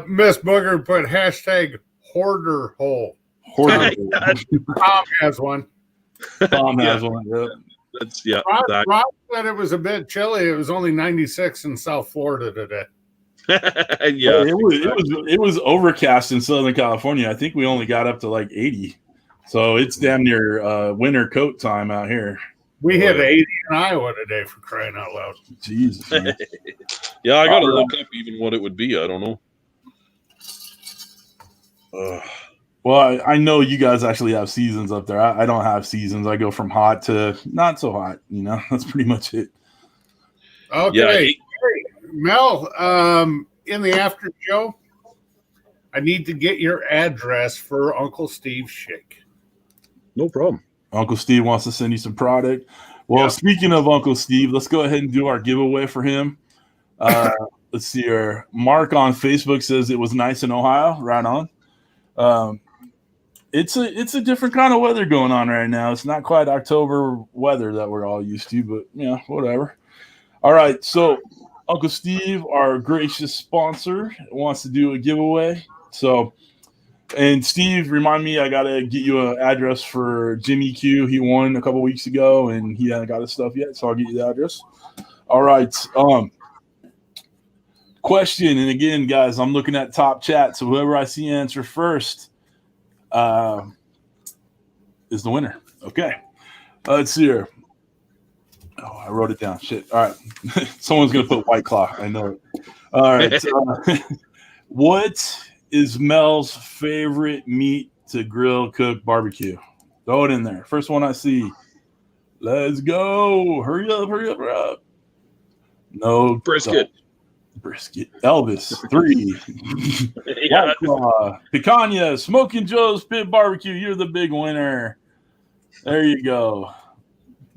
Speaker 2: Miss Booger put hashtag hoarder hole.
Speaker 1: Hoarder.
Speaker 2: Tom has one.
Speaker 1: Tom has one. Yeah.
Speaker 3: That's
Speaker 2: Rob said it was a bit chilly. It was only 96 in South Florida today.
Speaker 3: Yeah,
Speaker 1: it was overcast in Southern California. I think we only got up to like 80. So it's damn near winter coat time out here.
Speaker 2: We hit 80 in Iowa today, for crying out loud.
Speaker 1: Jesus.
Speaker 3: Yeah, I got to look up even what it would be. I don't know.
Speaker 1: Well, I know you guys actually have seasons up there. I don't have seasons. I go from hot to not so hot. That's pretty much it.
Speaker 2: Okay.
Speaker 3: Yeah,
Speaker 2: hey, Mel, in the after show, I need to get your address for Uncle Steve's Shake.
Speaker 3: No problem.
Speaker 1: Uncle Steve wants to send you some product. Well, Speaking of Uncle Steve, let's go ahead and do our giveaway for him. Let's see here. Mark on Facebook says it was nice in Ohio. Right on. It's a different kind of weather going on right now. It's not quite October weather that we're all used to, but whatever. All right, so Uncle Steve, our gracious sponsor, wants to do a giveaway. So, and Steve, remind me, I got to get you an address for Jimmy Q. He won a couple weeks ago, and he hasn't got his stuff yet, so I'll get you the address. All right. Question, and again, guys, I'm looking at top chat, so whoever I see answer first is the winner. Okay. Let's see here. Oh, I wrote it down. Shit. All right. Someone's going to put White Claw. I know it. All right. What is Mel's favorite meat to grill, cook, barbecue? Throw it in there. First one I see. Let's go. Hurry up. No.
Speaker 3: Brisket.
Speaker 1: Elvis. 3.
Speaker 3: Yeah.
Speaker 1: Picanha. Smoking Joe's Pit Barbecue. You're the big winner. There you go.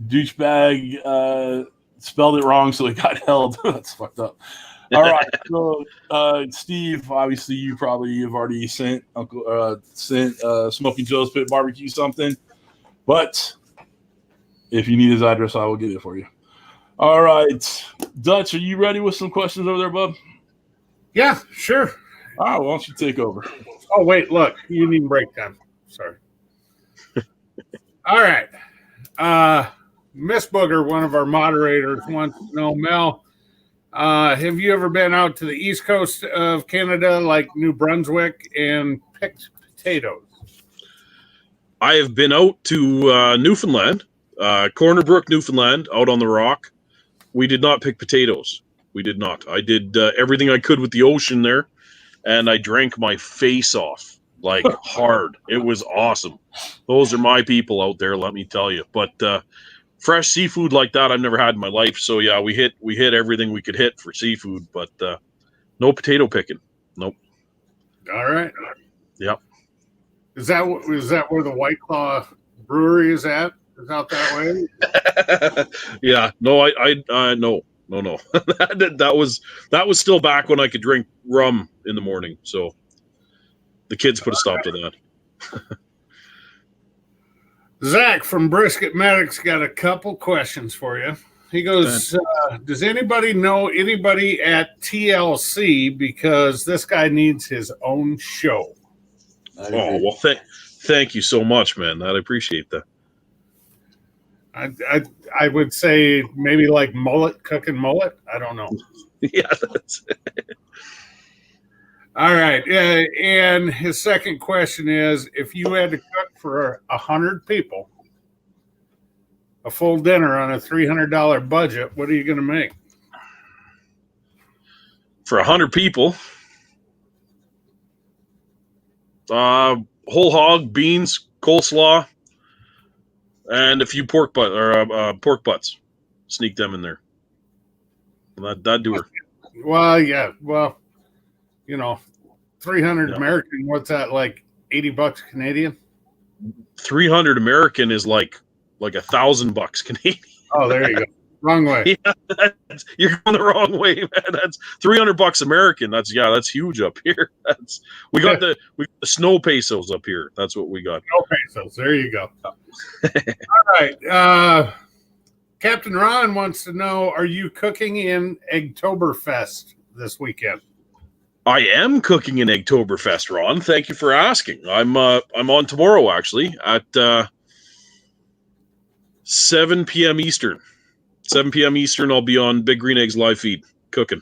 Speaker 1: Douchebag spelled it wrong, so he got held. That's fucked up. All right, so Steve, obviously you probably have already sent Smoky Joe's Pit BBQ something, but if you need his address, I will get it for you. All right, Dutch, are you ready with some questions over there, bub?
Speaker 2: Yeah, sure.
Speaker 1: All right, why don't you take over?
Speaker 2: Oh wait, look, you need break time. Sorry. All right, Miss Booger, one of our moderators, wants to know, Mel, have you ever been out to the east coast of Canada, like New Brunswick, and picked potatoes?
Speaker 3: I have been out to Newfoundland, Corner Brook, Newfoundland, out on the rock. We did not pick potatoes. We did not. I did everything I could with the ocean there, and I drank my face off, like hard. It was awesome. Those are my people out there, let me tell you. But fresh seafood like that I've never had in my life. So yeah, we hit everything we could hit for seafood, but no potato picking. Nope.
Speaker 2: All right.
Speaker 3: Yep.
Speaker 2: Is that where the White Claw Brewery is at? Is out that way?
Speaker 3: Yeah. No, no. that was still back when I could drink rum in the morning. So the kids put a stop to that.
Speaker 2: Zach from Brisket Medics got a couple questions for you. He goes, does anybody know anybody at TLC, because this guy needs his own show?
Speaker 3: Oh, well, thank you so much, man. I appreciate that.
Speaker 2: I would say maybe like cooking mullet. I don't know.
Speaker 3: Yeah, that's it.
Speaker 2: All right. And his second question is, if you had to cook for 100 people, a full dinner on a $300 budget, what are you going to make?
Speaker 3: For 100 people, whole hog, beans, coleslaw, and a few pork butts. Sneak them in there. That'd do her.
Speaker 2: Well, yeah. Well, 300 American, what's that, like $80 Canadian? 300
Speaker 3: American is like $1,000 Canadian.
Speaker 2: Oh, there you go. Wrong way.
Speaker 3: Yeah, you're going the wrong way, man. That's $300 American. That's huge up here. We got the snow pesos up here. That's what we got.
Speaker 2: Snow pesos. There you go. All right. Captain Ron wants to know, are you cooking in Eggtoberfest this weekend?
Speaker 3: I am cooking in Eggtoberfest, Ron. Thank you for asking. I'm on tomorrow, actually, at 7 p.m. Eastern. 7 p.m. Eastern, I'll be on Big Green Eggs live feed cooking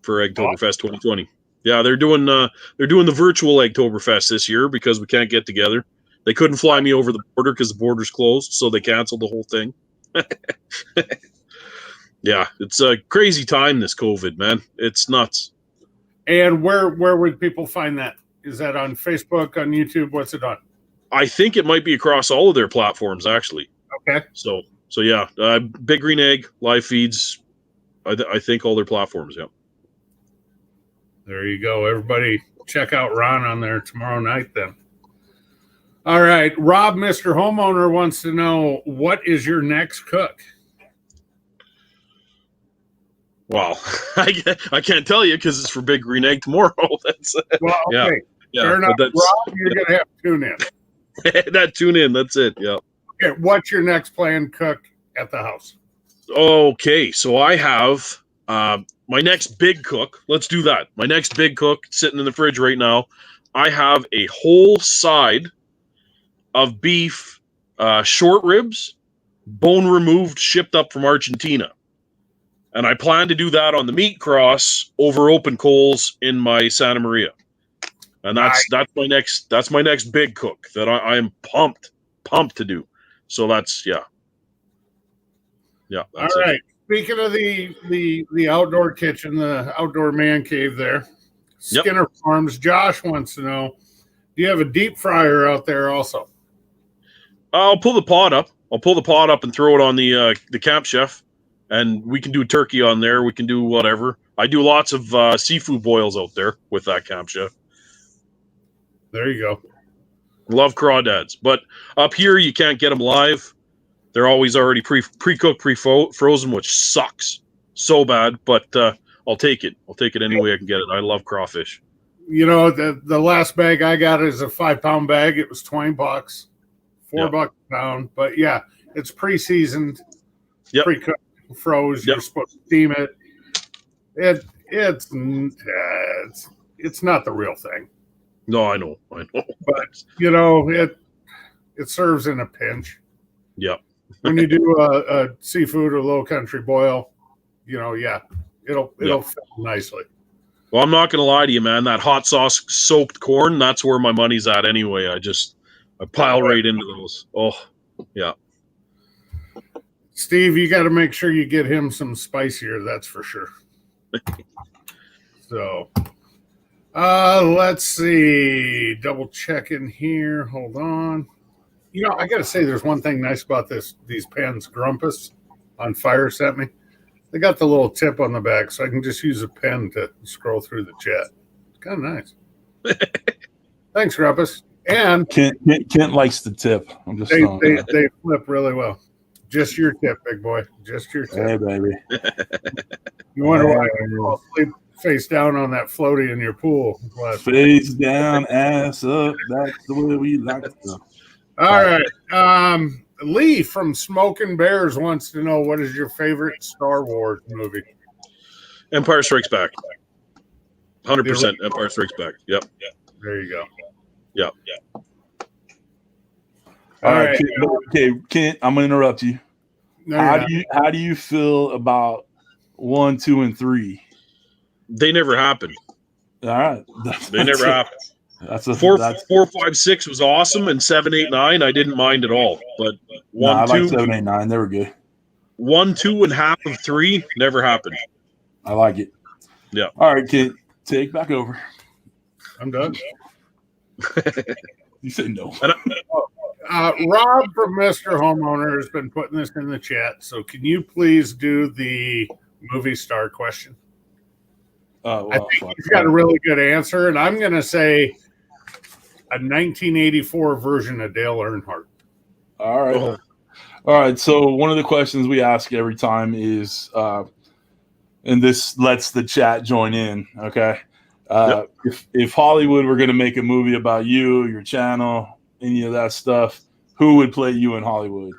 Speaker 3: for Eggtoberfest 2020. Yeah, they're doing the virtual Eggtoberfest this year because we can't get together. They couldn't fly me over the border because the border's closed, so they canceled the whole thing. Yeah, it's a crazy time, this COVID, man. It's nuts.
Speaker 2: And where would people find that? Is that on Facebook, on YouTube? What's it on?
Speaker 3: I think it might be across all of their platforms, actually.
Speaker 2: Okay.
Speaker 3: So yeah, Big Green Egg live feeds. I think all their platforms. Yeah.
Speaker 2: There you go. Everybody, check out Ron on there tomorrow night. Then. All right, Rob, Mr. Homeowner, wants to know, what is your next cook?
Speaker 3: Well, I can't tell you because it's for Big Green Egg tomorrow. That's
Speaker 2: well, okay.
Speaker 3: Yeah.
Speaker 2: Fair enough. Rob, you're gonna have to tune in.
Speaker 3: That tune in. That's it. Yeah.
Speaker 2: Okay. What's your next planned cook at the house?
Speaker 3: Okay, so I have my next big cook. Let's do that. My next big cook sitting in the fridge right now. I have a whole side of beef, short ribs, bone removed, shipped up from Argentina. And I plan to do that on the meat cross over open coals in my Santa Maria. And that's my next big cook that I am pumped to do. So that's yeah.
Speaker 2: All right. It. Speaking of the outdoor kitchen, the outdoor man cave there, Skinner Farms, Josh wants to know, do you have a deep fryer out there also?
Speaker 3: I'll pull the pot up. And throw it on the Camp Chef, and we can do turkey on there. We can do whatever. I do lots of seafood boils out there with that Camp Chef.
Speaker 2: There you go.
Speaker 3: Love crawdads, but up here you can't get them live. They're always already pre-cooked, pre-frozen, which sucks so bad. But I'll take it. I'll take it any way I can get it. I love crawfish.
Speaker 2: You know, the last bag I got is a 5-pound bag. It was $20, $4 a pound. But yeah, it's pre-seasoned, pre-cooked, froze. You're supposed to steam it. It's not the real thing.
Speaker 3: No, I know.
Speaker 2: But you know, it serves in a pinch.
Speaker 3: Yeah.
Speaker 2: When you do a seafood or low country boil, you know, it'll fit nicely.
Speaker 3: Well, I'm not gonna lie to you, man. That hot sauce soaked corn, that's where my money's at anyway. I pile right into those. Oh, yeah.
Speaker 2: Steve, you got to make sure you get him some spicier, that's for sure. So, let's see. Double checking here. Hold on. You know, I got to say, there's one thing nice about these pans. Grumpus on Fire sent me. They got the little tip on the back, so I can just use a pen to scroll through the chat. It's kind of nice. Thanks, Grumpus. And
Speaker 1: Kent likes the tip. I'm just
Speaker 2: they flip really well. Just your tip, big boy. Just your tip.
Speaker 1: Hey, baby.
Speaker 2: You wonder why you fall asleep face down on that floaty in your pool.
Speaker 1: Face down, ass up. That's the way we like it.
Speaker 2: All right. Lee from Smoking Bears wants to know, what is your favorite Star Wars movie?
Speaker 3: Empire Strikes Back. 100% Empire Strikes Back. Yep.
Speaker 2: There you go.
Speaker 3: Yep.
Speaker 1: All right. Kent, I'm gonna interrupt you.
Speaker 2: No,
Speaker 1: how do you feel about 1, 2, and 3?
Speaker 3: They never happened.
Speaker 1: All right.
Speaker 3: They never happened.
Speaker 1: That's a
Speaker 3: 4, 5, 6 was awesome, and 7, 8, 9 I didn't mind at all. But 1,
Speaker 1: I
Speaker 3: 2,
Speaker 1: like 7, 8, 9. They were good.
Speaker 3: 1, 2, and half of 3 never happened.
Speaker 1: I like it.
Speaker 3: Yeah.
Speaker 1: All right, Kent, take back over.
Speaker 2: I'm done.
Speaker 1: You said no.
Speaker 2: Rob from Mr. Homeowner has been putting this in the chat. So can you please do the movie star question? I think he's got a really good answer, and I'm going to say a 1984 version of Dale Earnhardt.
Speaker 1: All right. All right. So one of the questions we ask every time is, and this lets the chat join in, okay? If Hollywood were going to make a movie about you, your channel, any of that stuff, who would play you in Hollywood?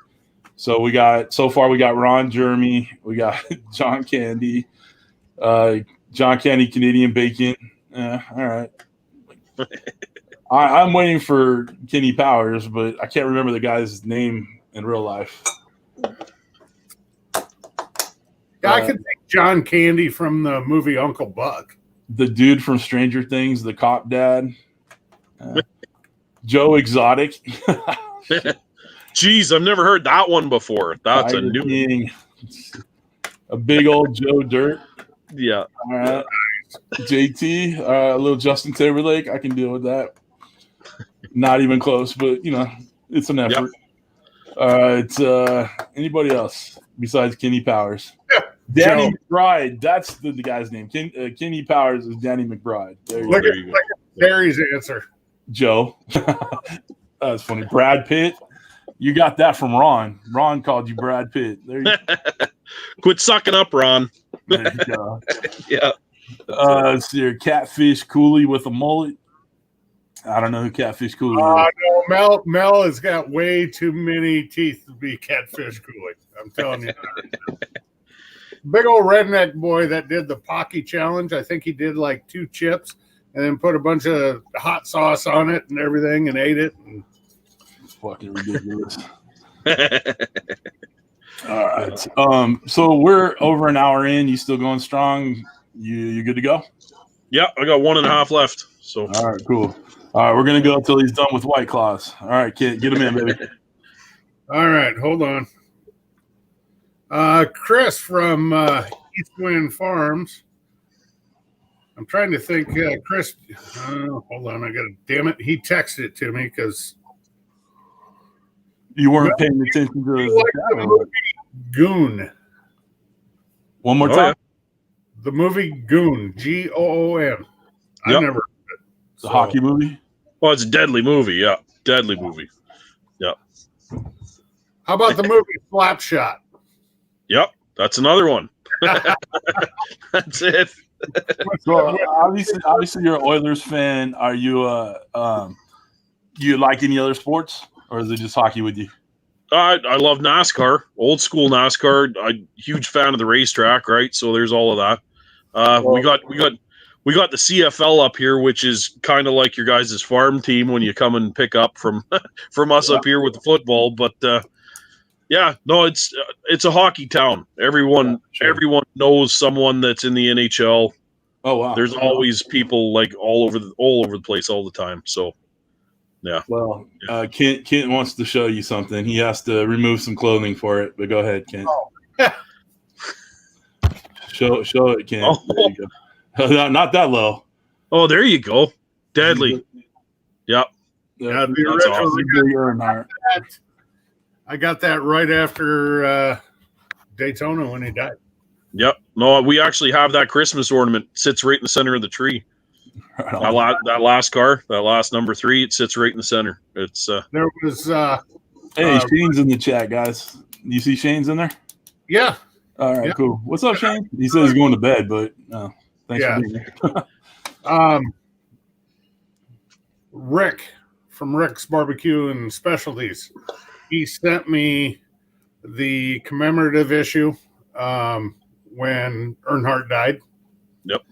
Speaker 1: So we got Ron Jeremy, we got John Candy, Canadian Bacon. All right. I'm waiting for Kenny Powers, but I can't remember the guy's name in real life.
Speaker 2: I could think John Candy from the movie Uncle Buck.
Speaker 1: The dude from Stranger Things, the cop dad. Joe Exotic.
Speaker 3: Jeez, I've never heard that one before. That's
Speaker 1: Tiger
Speaker 3: a new
Speaker 1: King. A big old Joe Dirt.
Speaker 3: Yeah.
Speaker 1: All right. JT, a little Justin Timberlake. I can deal with that. Not even close, but you know, it's an effort. Yep. All right. Anybody else besides Kenny Powers? Danny McBride. That's the guy's name. Kenny Powers is Danny McBride. There you go.
Speaker 2: Look at Barry's answer.
Speaker 1: Joe. That's funny. Brad Pitt. You got that from Ron. Ron called you Brad Pitt. There you go.
Speaker 3: Quit sucking up, Ron.
Speaker 1: There you go.
Speaker 3: Yeah.
Speaker 1: Let's see here. Catfish Cooley with a mullet. I don't know who Catfish Cooley is.
Speaker 2: No, Mel has got way too many teeth to be Catfish Cooley. I'm telling you. Big old redneck boy that did the Pocky challenge. I think he did like 2 chips and then put a bunch of hot sauce on it and everything and ate it. And
Speaker 1: it's fucking ridiculous. All right. So we're over an hour in. You still going strong? You good to go?
Speaker 3: Yeah, I got 1.5 left. So
Speaker 1: all right, cool. All right, we're gonna go until he's done with White Claws. All right, kid, get him in, baby.
Speaker 2: All right, hold on. Kris from Eastwind Farms. I'm trying to think. Kris, hold on. Damn it. He texted it to me because
Speaker 1: you weren't paying attention to
Speaker 2: the movie Goon.
Speaker 1: One more time.
Speaker 2: Yeah. The movie Goon, Goon. I never heard it.
Speaker 1: The hockey movie?
Speaker 3: Well, it's a deadly movie. Yeah. Deadly movie. Yeah.
Speaker 2: How about the movie Slapshot?
Speaker 3: Yep, that's another one. That's it.
Speaker 1: So obviously, you're an Oilers fan. Are you do you like any other sports, or is it just hockey with you?
Speaker 3: I love NASCAR, old school NASCAR. I'm a huge fan of the racetrack, right? So there's all of that. We got the CFL up here, which is kind of like your guys' farm team when you come and pick up from us up here with the football. But it's a hockey town. Everyone knows someone that's in the NHL.
Speaker 1: Oh wow!
Speaker 3: There's always people like all over the place all the time. So. Yeah.
Speaker 1: Well, Kent wants to show you something. He has to remove some clothing for it. But go ahead, Kent.
Speaker 2: Oh.
Speaker 1: show it, Kent. Oh. Not that low.
Speaker 3: Oh, there you go. Deadly. Yep.
Speaker 2: Yeah,
Speaker 3: that's awesome.
Speaker 2: I got that right after Daytona when he died.
Speaker 3: Yep. No, we actually have that Christmas ornament. It sits right in the center of the tree. That last car, that last number 3, it sits right in the center. It's
Speaker 2: there was
Speaker 1: hey, Shane's in the chat, guys. You see Shane's in there?
Speaker 2: Yeah.
Speaker 1: All right, cool. What's up, Shane? He says he's going to bed, but thanks for being here.
Speaker 2: Rick from Rick's Barbecue and Specialties. He sent me the commemorative issue when Earnhardt died.
Speaker 3: Yep.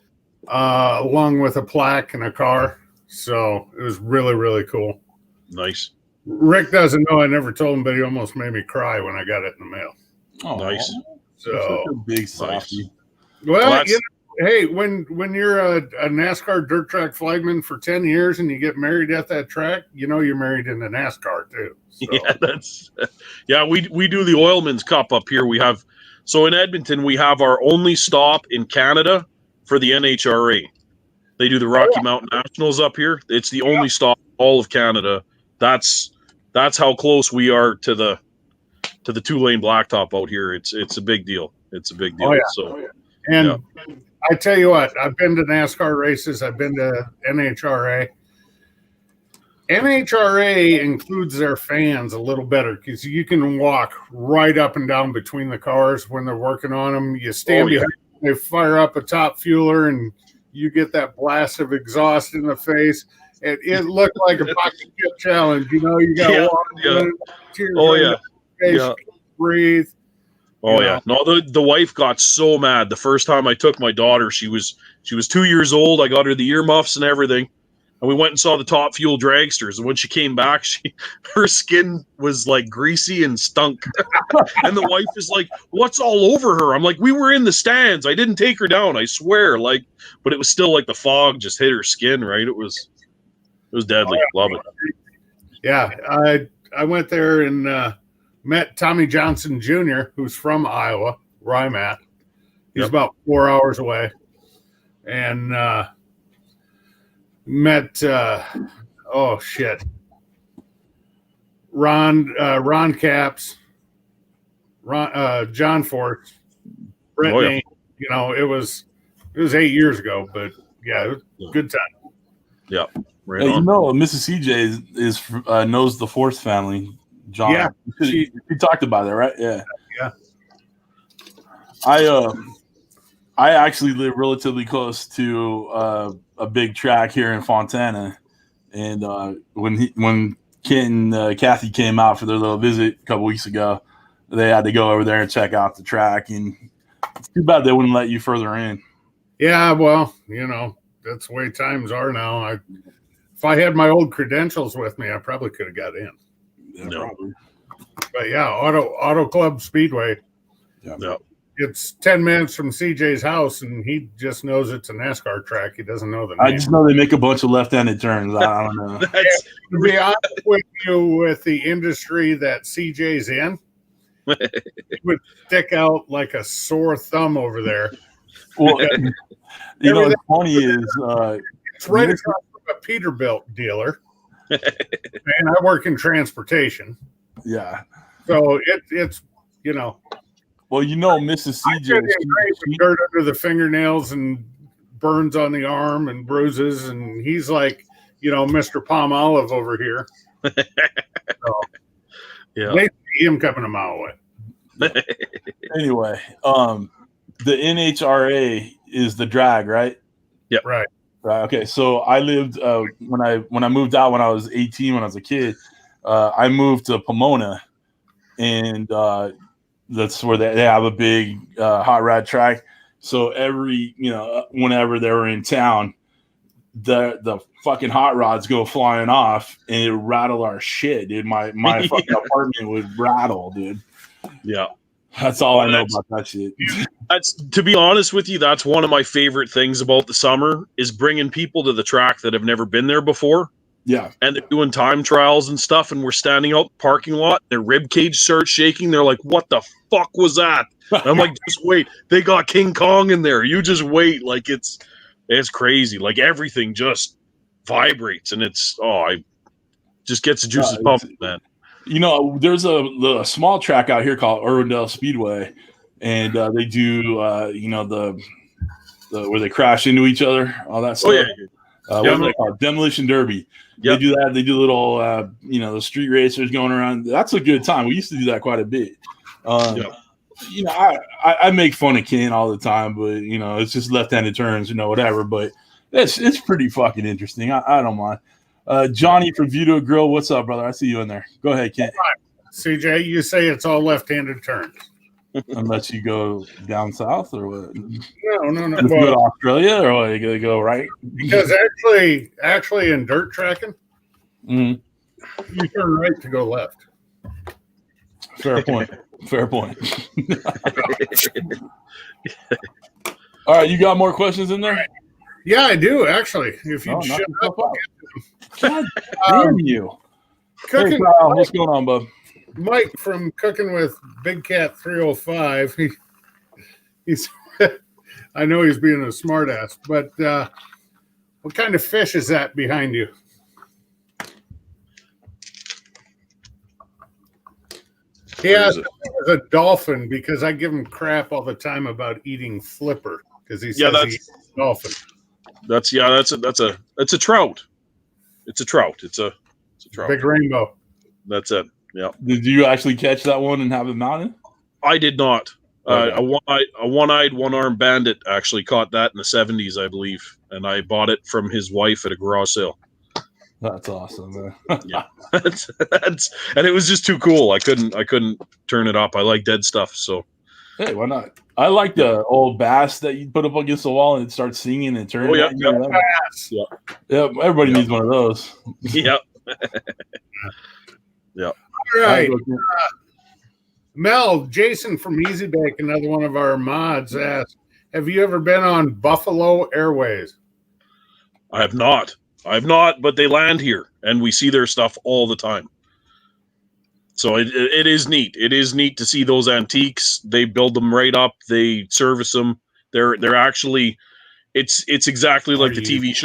Speaker 2: Along with a plaque and a car. So it was really, really cool.
Speaker 3: Nice.
Speaker 2: Rick doesn't know I never told him, but he almost made me cry when I got it in the mail.
Speaker 3: Oh, nice.
Speaker 1: So a big softy.
Speaker 2: Well, hey, when you're a NASCAR dirt track flagman for 10 years and you get married at that track, you're married in the NASCAR too. So.
Speaker 3: Yeah, we do the Oilman's Cup up here. So in Edmonton, we have our only stop in Canada for the NHRA. They do the Rocky Mountain Nationals up here. It's the only stop in all of Canada. That's how close we are to the 2-lane blacktop out here. It's a big deal. It's a big deal.
Speaker 2: And I tell you what, I've been to NASCAR races. I've been to NHRA. NHRA includes their fans a little better because you can walk right up and down between the cars when they're working on them. You stand behind. They fire up a top fueler and you get that blast of exhaust in the face. It looked like a pocket chip challenge. You got to walk. Breathe.
Speaker 3: Oh yeah. No, the wife got so mad the first time I took my daughter. She was 2 years old. I got her the earmuffs and everything. And we went and saw the Top Fuel dragsters. And when she came back, her skin was like greasy and stunk. And the wife is like, "What's all over her?" I'm like, "We were in the stands. I didn't take her down. I swear." But it was still like the fog just hit her skin. Right? It was deadly. Love it.
Speaker 2: Yeah, I went there and met Tommy Johnson Jr., who's from Iowa, where I'm at. He's about 4 hours away, and met Ron Capps, John Fort, Brittany. It was 8 years ago, but yeah, it was a good time.
Speaker 3: Yeah,
Speaker 1: right. Hey, Mrs. CJ is knows the Force family. John,
Speaker 2: yeah,
Speaker 1: she talked about it, right? Yeah. I actually live relatively close to a big track here in Fontana, and when Kent and Kathy came out for their little visit a couple weeks ago, they had to go over there and check out the track, and it's too bad they wouldn't let you further in.
Speaker 2: Yeah, well, that's the way times are now. If I had my old credentials with me, I probably could have got in.
Speaker 1: Yeah, probably.
Speaker 2: But yeah, Auto Club Speedway.
Speaker 3: Yeah.
Speaker 2: It's 10 minutes from CJ's house, and he just knows it's a NASCAR track. He doesn't know the name.
Speaker 1: I just know they make a bunch of left-handed turns. I don't know.
Speaker 2: To be honest with you, with the industry that CJ's in, it would stick out like a sore thumb over there.
Speaker 1: Well, what's funny is
Speaker 2: it's right across from a Peterbilt dealer, and I work in transportation.
Speaker 1: Yeah.
Speaker 2: So it's
Speaker 1: Well, Mrs. CJ
Speaker 2: dirt under the fingernails and burns on the arm and bruises, and he's like, Mr. Palm Olive over here. So,
Speaker 3: yeah.
Speaker 2: see him coming a mile away.
Speaker 1: Anyway, the NHRA is the drag, right?
Speaker 3: Yep.
Speaker 2: Right.
Speaker 1: Right. Okay. So I lived when I moved out when I was 18, when I was a kid. I moved to Pomona, and that's where they have a big hot rod track. So every whenever they were in town, the fucking hot rods go flying off, and it rattled our shit, dude. My fucking apartment would rattle, dude.
Speaker 3: Yeah.
Speaker 1: That's all I know about that shit.
Speaker 3: That's, to be honest with you, that's one of my favorite things about the summer is bringing people to the track that have never been there before.
Speaker 1: Yeah.
Speaker 3: And they're doing time trials and stuff, and we're standing out in the parking lot. Their rib cage starts shaking. They're like, "What the fuck was that?" And I'm like, "Just wait. They got King Kong in there. You just wait." Like it's crazy. Like everything just vibrates, and I just gets the juices pumping, man.
Speaker 1: There's a small track out here called Irwindale Speedway, and they do the where they crash into each other, all that stuff.
Speaker 3: Oh, yeah.
Speaker 1: What are they called? Demolition Derby. Yep. They do that. They do little the street racers going around. That's a good time. We used to do that quite a bit. I make fun of Ken all the time, but it's just left-handed turns, whatever. But it's pretty fucking interesting. I don't mind. Johnny from Vito Grill, what's up, brother? I see you in there. Go ahead, Ken.
Speaker 2: CJ, you say it's all left-handed turns.
Speaker 1: Unless you go down south or what?
Speaker 2: No.
Speaker 1: If you go to Australia or what, you gotta go right?
Speaker 2: Because actually in dirt tracking, you turn right to go left.
Speaker 1: Fair point. All right, you got more questions in there?
Speaker 2: Yeah, I do actually. If you shut up.
Speaker 1: God damn you.
Speaker 2: Cooking,
Speaker 1: hey, Kyle, what's going on, bub?
Speaker 2: Mike from Cooking with Big Cat 305. He's I know he's being a smartass, but what kind of fish is that behind you? Yeah, it's a dolphin because I give him crap all the time about eating flipper because he says he eats dolphin.
Speaker 3: That's a trout. It's a trout. It's a trout.
Speaker 2: Big rainbow.
Speaker 3: That's it. Yeah.
Speaker 1: Did you actually catch that one and have it mounted?
Speaker 3: I did not.
Speaker 1: Okay.
Speaker 3: A one-eyed, one-armed bandit actually caught that in the 70s, I believe, and I bought it from his wife at a garage sale.
Speaker 1: That's awesome, man.
Speaker 3: Yeah, and it was just too cool. I couldn't turn it up. I like dead stuff, so
Speaker 1: hey, why not? I like the old bass that you put up against the wall and it starts singing and turning.
Speaker 3: Oh yeah,
Speaker 1: yeah. Everybody needs one of those.
Speaker 3: Yep. Yeah.
Speaker 2: All right. Mel, Jason from Easy Bake, another one of our mods, asked, have you ever been on Buffalo Airways?
Speaker 3: I have not, but they land here, and we see their stuff all the time. So it is neat. It is neat to see those antiques. They build them right up. They service them. They're actually, it's exactly like the TV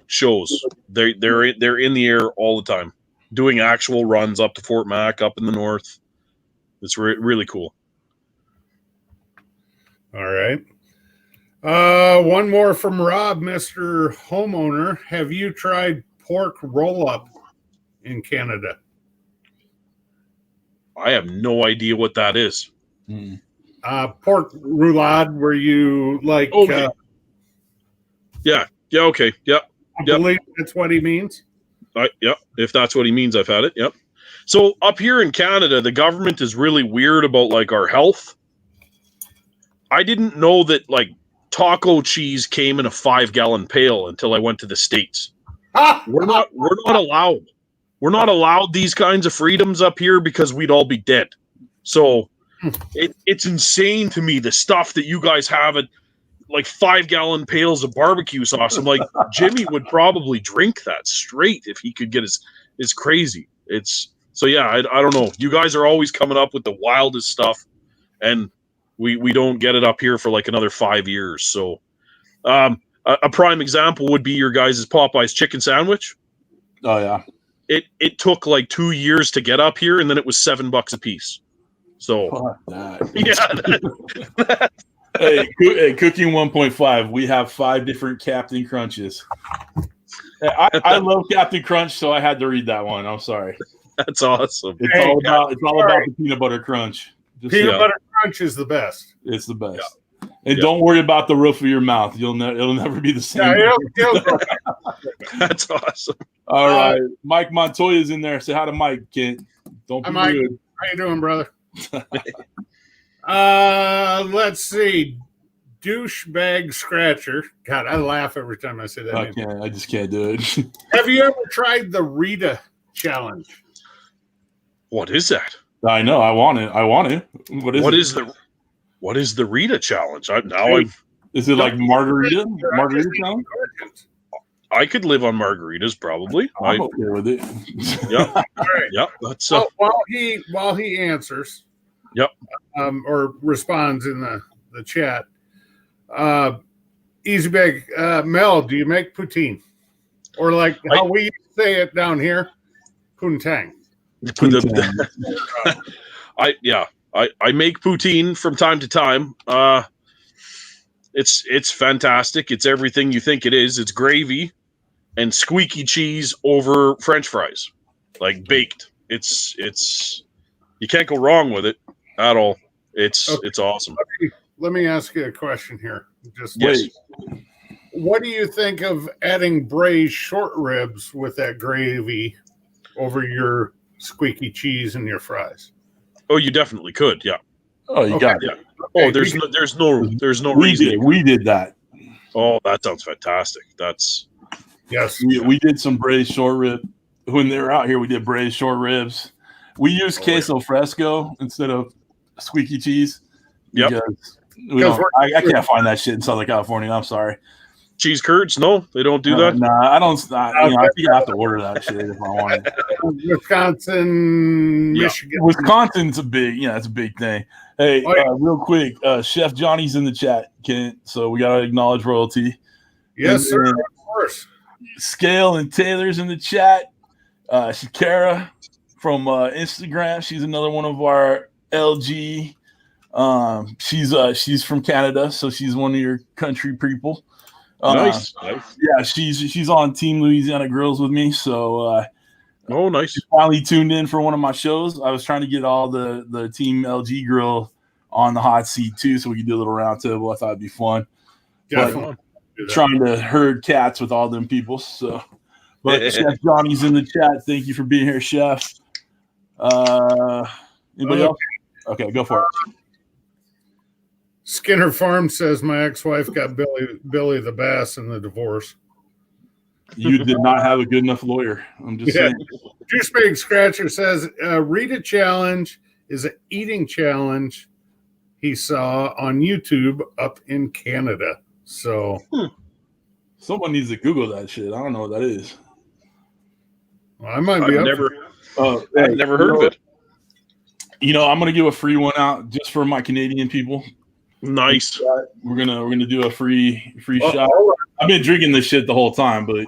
Speaker 3: shows. They're in the air all the time, doing actual runs up to Fort Mac, up in the north. It's really cool.
Speaker 2: All right. One more from Rob, Mr. Homeowner. Have you tried pork roll-up in Canada?
Speaker 3: I have no idea what that is.
Speaker 2: Pork roulade, where you like...
Speaker 3: Okay. Yeah, okay, yep.
Speaker 2: I believe that's what he means.
Speaker 3: Yep, if that's what he means, I've had it, yep. So up here in Canada, the government is really weird about like our health. I didn't know that like taco cheese came in a 5-gallon pail until I went to the States. We're not allowed. We're not allowed these kinds of freedoms up here because we'd all be dead. So it's insane to me the stuff that you guys have at like 5-gallon pails of barbecue sauce. I'm like, Jimmy would probably drink that straight if he could get his crazy. So yeah, I don't know. You guys are always coming up with the wildest stuff, and we don't get it up here for like another 5 years. So a prime example would be your guys' Popeye's chicken sandwich.
Speaker 1: Oh yeah.
Speaker 3: It took like 2 years to get up here, and then it was $7 a piece. So
Speaker 1: yeah. Hey, Cooking 1.5, we have 5 different Captain Crunches. I love Captain Crunch, so I had to read that one. I'm sorry.
Speaker 3: That's awesome.
Speaker 1: It's all about the peanut butter crunch.
Speaker 2: Peanut butter crunch is the best.
Speaker 1: It's the best. Yeah. And don't worry about the roof of your mouth. It'll never be the same.
Speaker 3: That's awesome.
Speaker 1: All right. Mike Montoya's in there. Say hi to Mike, Kent. Don't be rude.
Speaker 2: How you doing, brother? Let's see. Douchebag Scratcher. God, I laugh every time I say that.
Speaker 1: I just can't do it.
Speaker 2: Have you ever tried the Rita challenge?
Speaker 3: What is that?
Speaker 1: I know. I want it. What is the Rita challenge? Is it like margarita? Margarita challenge?
Speaker 3: I could live on margaritas, probably.
Speaker 1: I'm okay with it.
Speaker 3: Yeah.
Speaker 2: All right.
Speaker 3: Yeah. That's
Speaker 2: while he answers.
Speaker 3: Yep.
Speaker 2: Or responds in the chat. Easy Bag, Mel, do you make poutine? Or like how we say it down here, poontang.
Speaker 3: I make poutine from time to time. It's fantastic. It's everything you think it is. It's gravy and squeaky cheese over French fries, like baked. It's you can't go wrong with it at all. It's awesome.
Speaker 2: Let me ask you a question here.
Speaker 3: Yes.
Speaker 2: What do you think of adding braised short ribs with that gravy over your squeaky cheese and your fries?
Speaker 3: Oh, you definitely could. Yeah.
Speaker 1: Oh, you got it.
Speaker 3: Oh, there's no reason.
Speaker 1: We did that.
Speaker 3: Oh, that sounds fantastic.
Speaker 2: Yes.
Speaker 1: We did some braised short rib when they were out here. We did braised short ribs. We used queso fresco instead of squeaky cheese.
Speaker 3: Yep.
Speaker 1: I can't find that shit in Southern California. I'm sorry.
Speaker 3: Cheese curds? No, they don't do that.
Speaker 1: Nah, I don't. I think I have to order that shit if I want it.
Speaker 2: Wisconsin, Michigan.
Speaker 1: Wisconsin's a big, it's a big thing. Hey, real quick, Chef Johnny's in the chat, Kent. So we gotta acknowledge royalty.
Speaker 2: Yes, sir. Of course.
Speaker 1: Scale and Taylor's in the chat. Shakara from Instagram. She's another one of our LG. She's from Canada, so she's one of your country people.
Speaker 3: Nice.
Speaker 1: Yeah, she's on Team Louisiana Grills with me. So
Speaker 3: nice.
Speaker 1: She finally tuned in for one of my shows. I was trying to get all the Team LG Grill on the hot seat too, so we could do a little round table. I thought it'd be fun.
Speaker 2: Definitely.
Speaker 1: Trying to herd cats with all them people. So, but Chef Johnny's in the chat. Thank you for being here, Chef. Anybody else? Okay, go for it.
Speaker 2: Skinner Farm says my ex-wife got Billy the Bass in the divorce.
Speaker 1: You did not have a good enough lawyer. I'm just saying.
Speaker 2: Juice Big Scratcher says Rita challenge is an eating challenge he saw on YouTube up in Canada. So
Speaker 1: someone needs to Google that shit. I don't know what that is.
Speaker 2: Well, I might be
Speaker 3: I've never heard of it.
Speaker 1: I'm gonna give a free one out just for my Canadian people.
Speaker 3: Nice.
Speaker 1: We're gonna do a free shot. I've been drinking this shit the whole time, but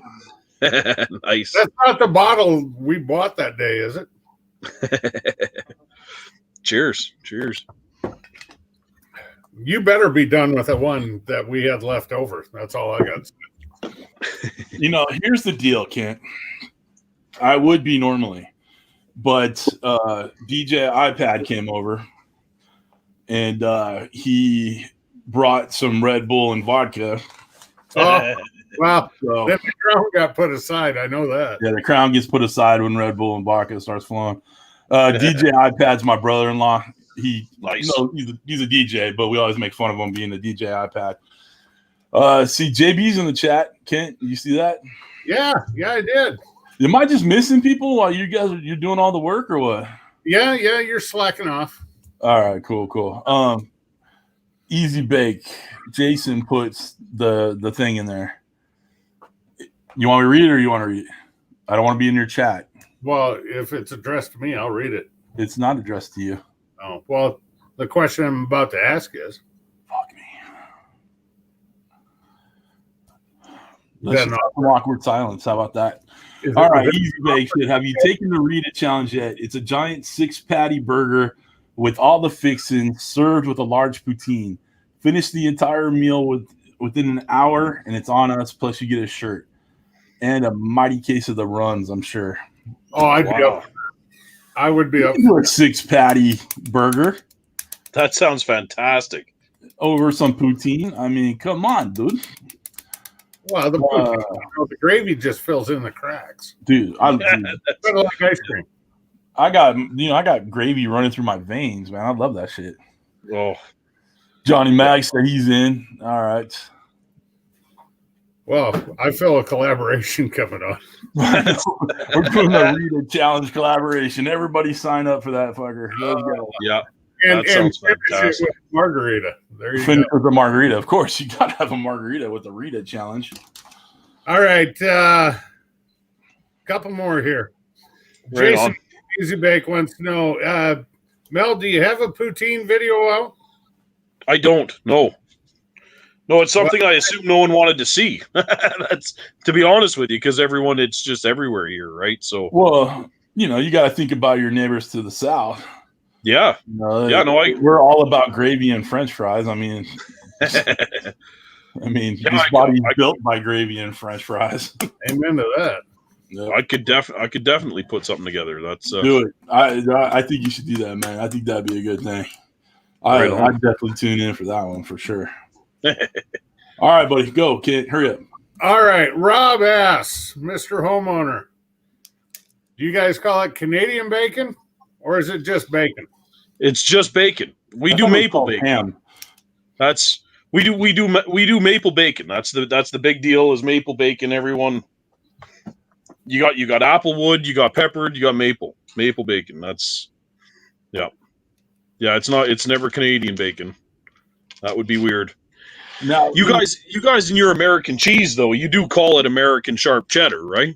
Speaker 3: nice.
Speaker 2: That's not the bottle we bought that day, is it?
Speaker 3: Cheers.
Speaker 2: You better be done with the one that we had left over. That's all I got to say.
Speaker 1: Here's the deal, Kent. I would be normally, but DJ iPad came over. And he brought some Red Bull and vodka.
Speaker 2: Oh, wow. So, then the crown got put aside. I know that.
Speaker 1: Yeah, the crown gets put aside when Red Bull and vodka starts flowing. DJ iPad's my brother-in-law. He's a DJ, but we always make fun of him being a DJ iPad. See, JB's in the chat. Kent, you see that?
Speaker 2: Yeah, I did.
Speaker 1: Am I just missing people while you're doing all the work or what?
Speaker 2: Yeah, you're slacking off.
Speaker 1: All right, cool. Easy Bake. Jason puts the thing in there. You want me to read it or you want to read it? I don't want to be in your chat.
Speaker 2: Well, if it's addressed to me, I'll read it.
Speaker 1: It's not addressed to you.
Speaker 2: Oh, well, the question I'm about to ask is.
Speaker 1: Fuck me. Let's just have some awkward silence. How about that? All right, Easy Bake. Have you taken the Read It challenge yet? It's a giant 6-patty burger with all the fixings, served with a large poutine. Finish the entire meal within an hour, and it's on us. Plus, you get a shirt and a mighty case of the runs. I'm sure.
Speaker 2: Oh, I'd be up. I would be up
Speaker 1: for a 6-patty burger.
Speaker 3: That sounds fantastic.
Speaker 1: Over some poutine. I mean, come on, dude.
Speaker 2: Well, the gravy just fills in the cracks.
Speaker 1: Dude, I
Speaker 2: like ice cream.
Speaker 1: I got gravy running through my veins, man. I love that shit.
Speaker 3: Oh,
Speaker 1: Johnny Mag said he's in. All right.
Speaker 2: Well, I feel a collaboration coming on.
Speaker 1: We're doing a Rita Challenge collaboration. Everybody sign up for that fucker.
Speaker 3: Yeah.
Speaker 2: And finish it with margarita. There you
Speaker 1: finish
Speaker 2: go.
Speaker 1: with a margarita. Of course, you got to have a margarita with the Rita Challenge.
Speaker 2: All right. Couple more here.
Speaker 3: Right
Speaker 2: Jason
Speaker 3: on.
Speaker 2: Easy Bake wants to know, Mel, do you have a poutine video out?
Speaker 3: I don't. No, it's something I assume no one wanted to see. That's, to be honest with you, because it's just everywhere here, right? So,
Speaker 1: well, you got to think about your neighbors to the south.
Speaker 3: Yeah.
Speaker 1: We're all about gravy and French fries. I mean, this body's built by gravy and French fries.
Speaker 2: Amen to that.
Speaker 3: Yep. I could definitely put something together. That's
Speaker 1: do it. I think you should do that, man. I think that'd be a good thing. I'd definitely tune in for that one for sure. All right, buddy, go, kid. Hurry up.
Speaker 2: All right, Rob asks, Mr. Homeowner, do you guys call it Canadian bacon, or is it just bacon?
Speaker 3: It's just bacon. We do maple bacon.
Speaker 1: Ham.
Speaker 3: We do maple bacon. That's the big deal is maple bacon. Everyone, you got applewood, you got peppered, you got maple bacon. That's yeah. It's never Canadian bacon. That would be weird. Now you guys in your American cheese though, you do call it American sharp cheddar, right?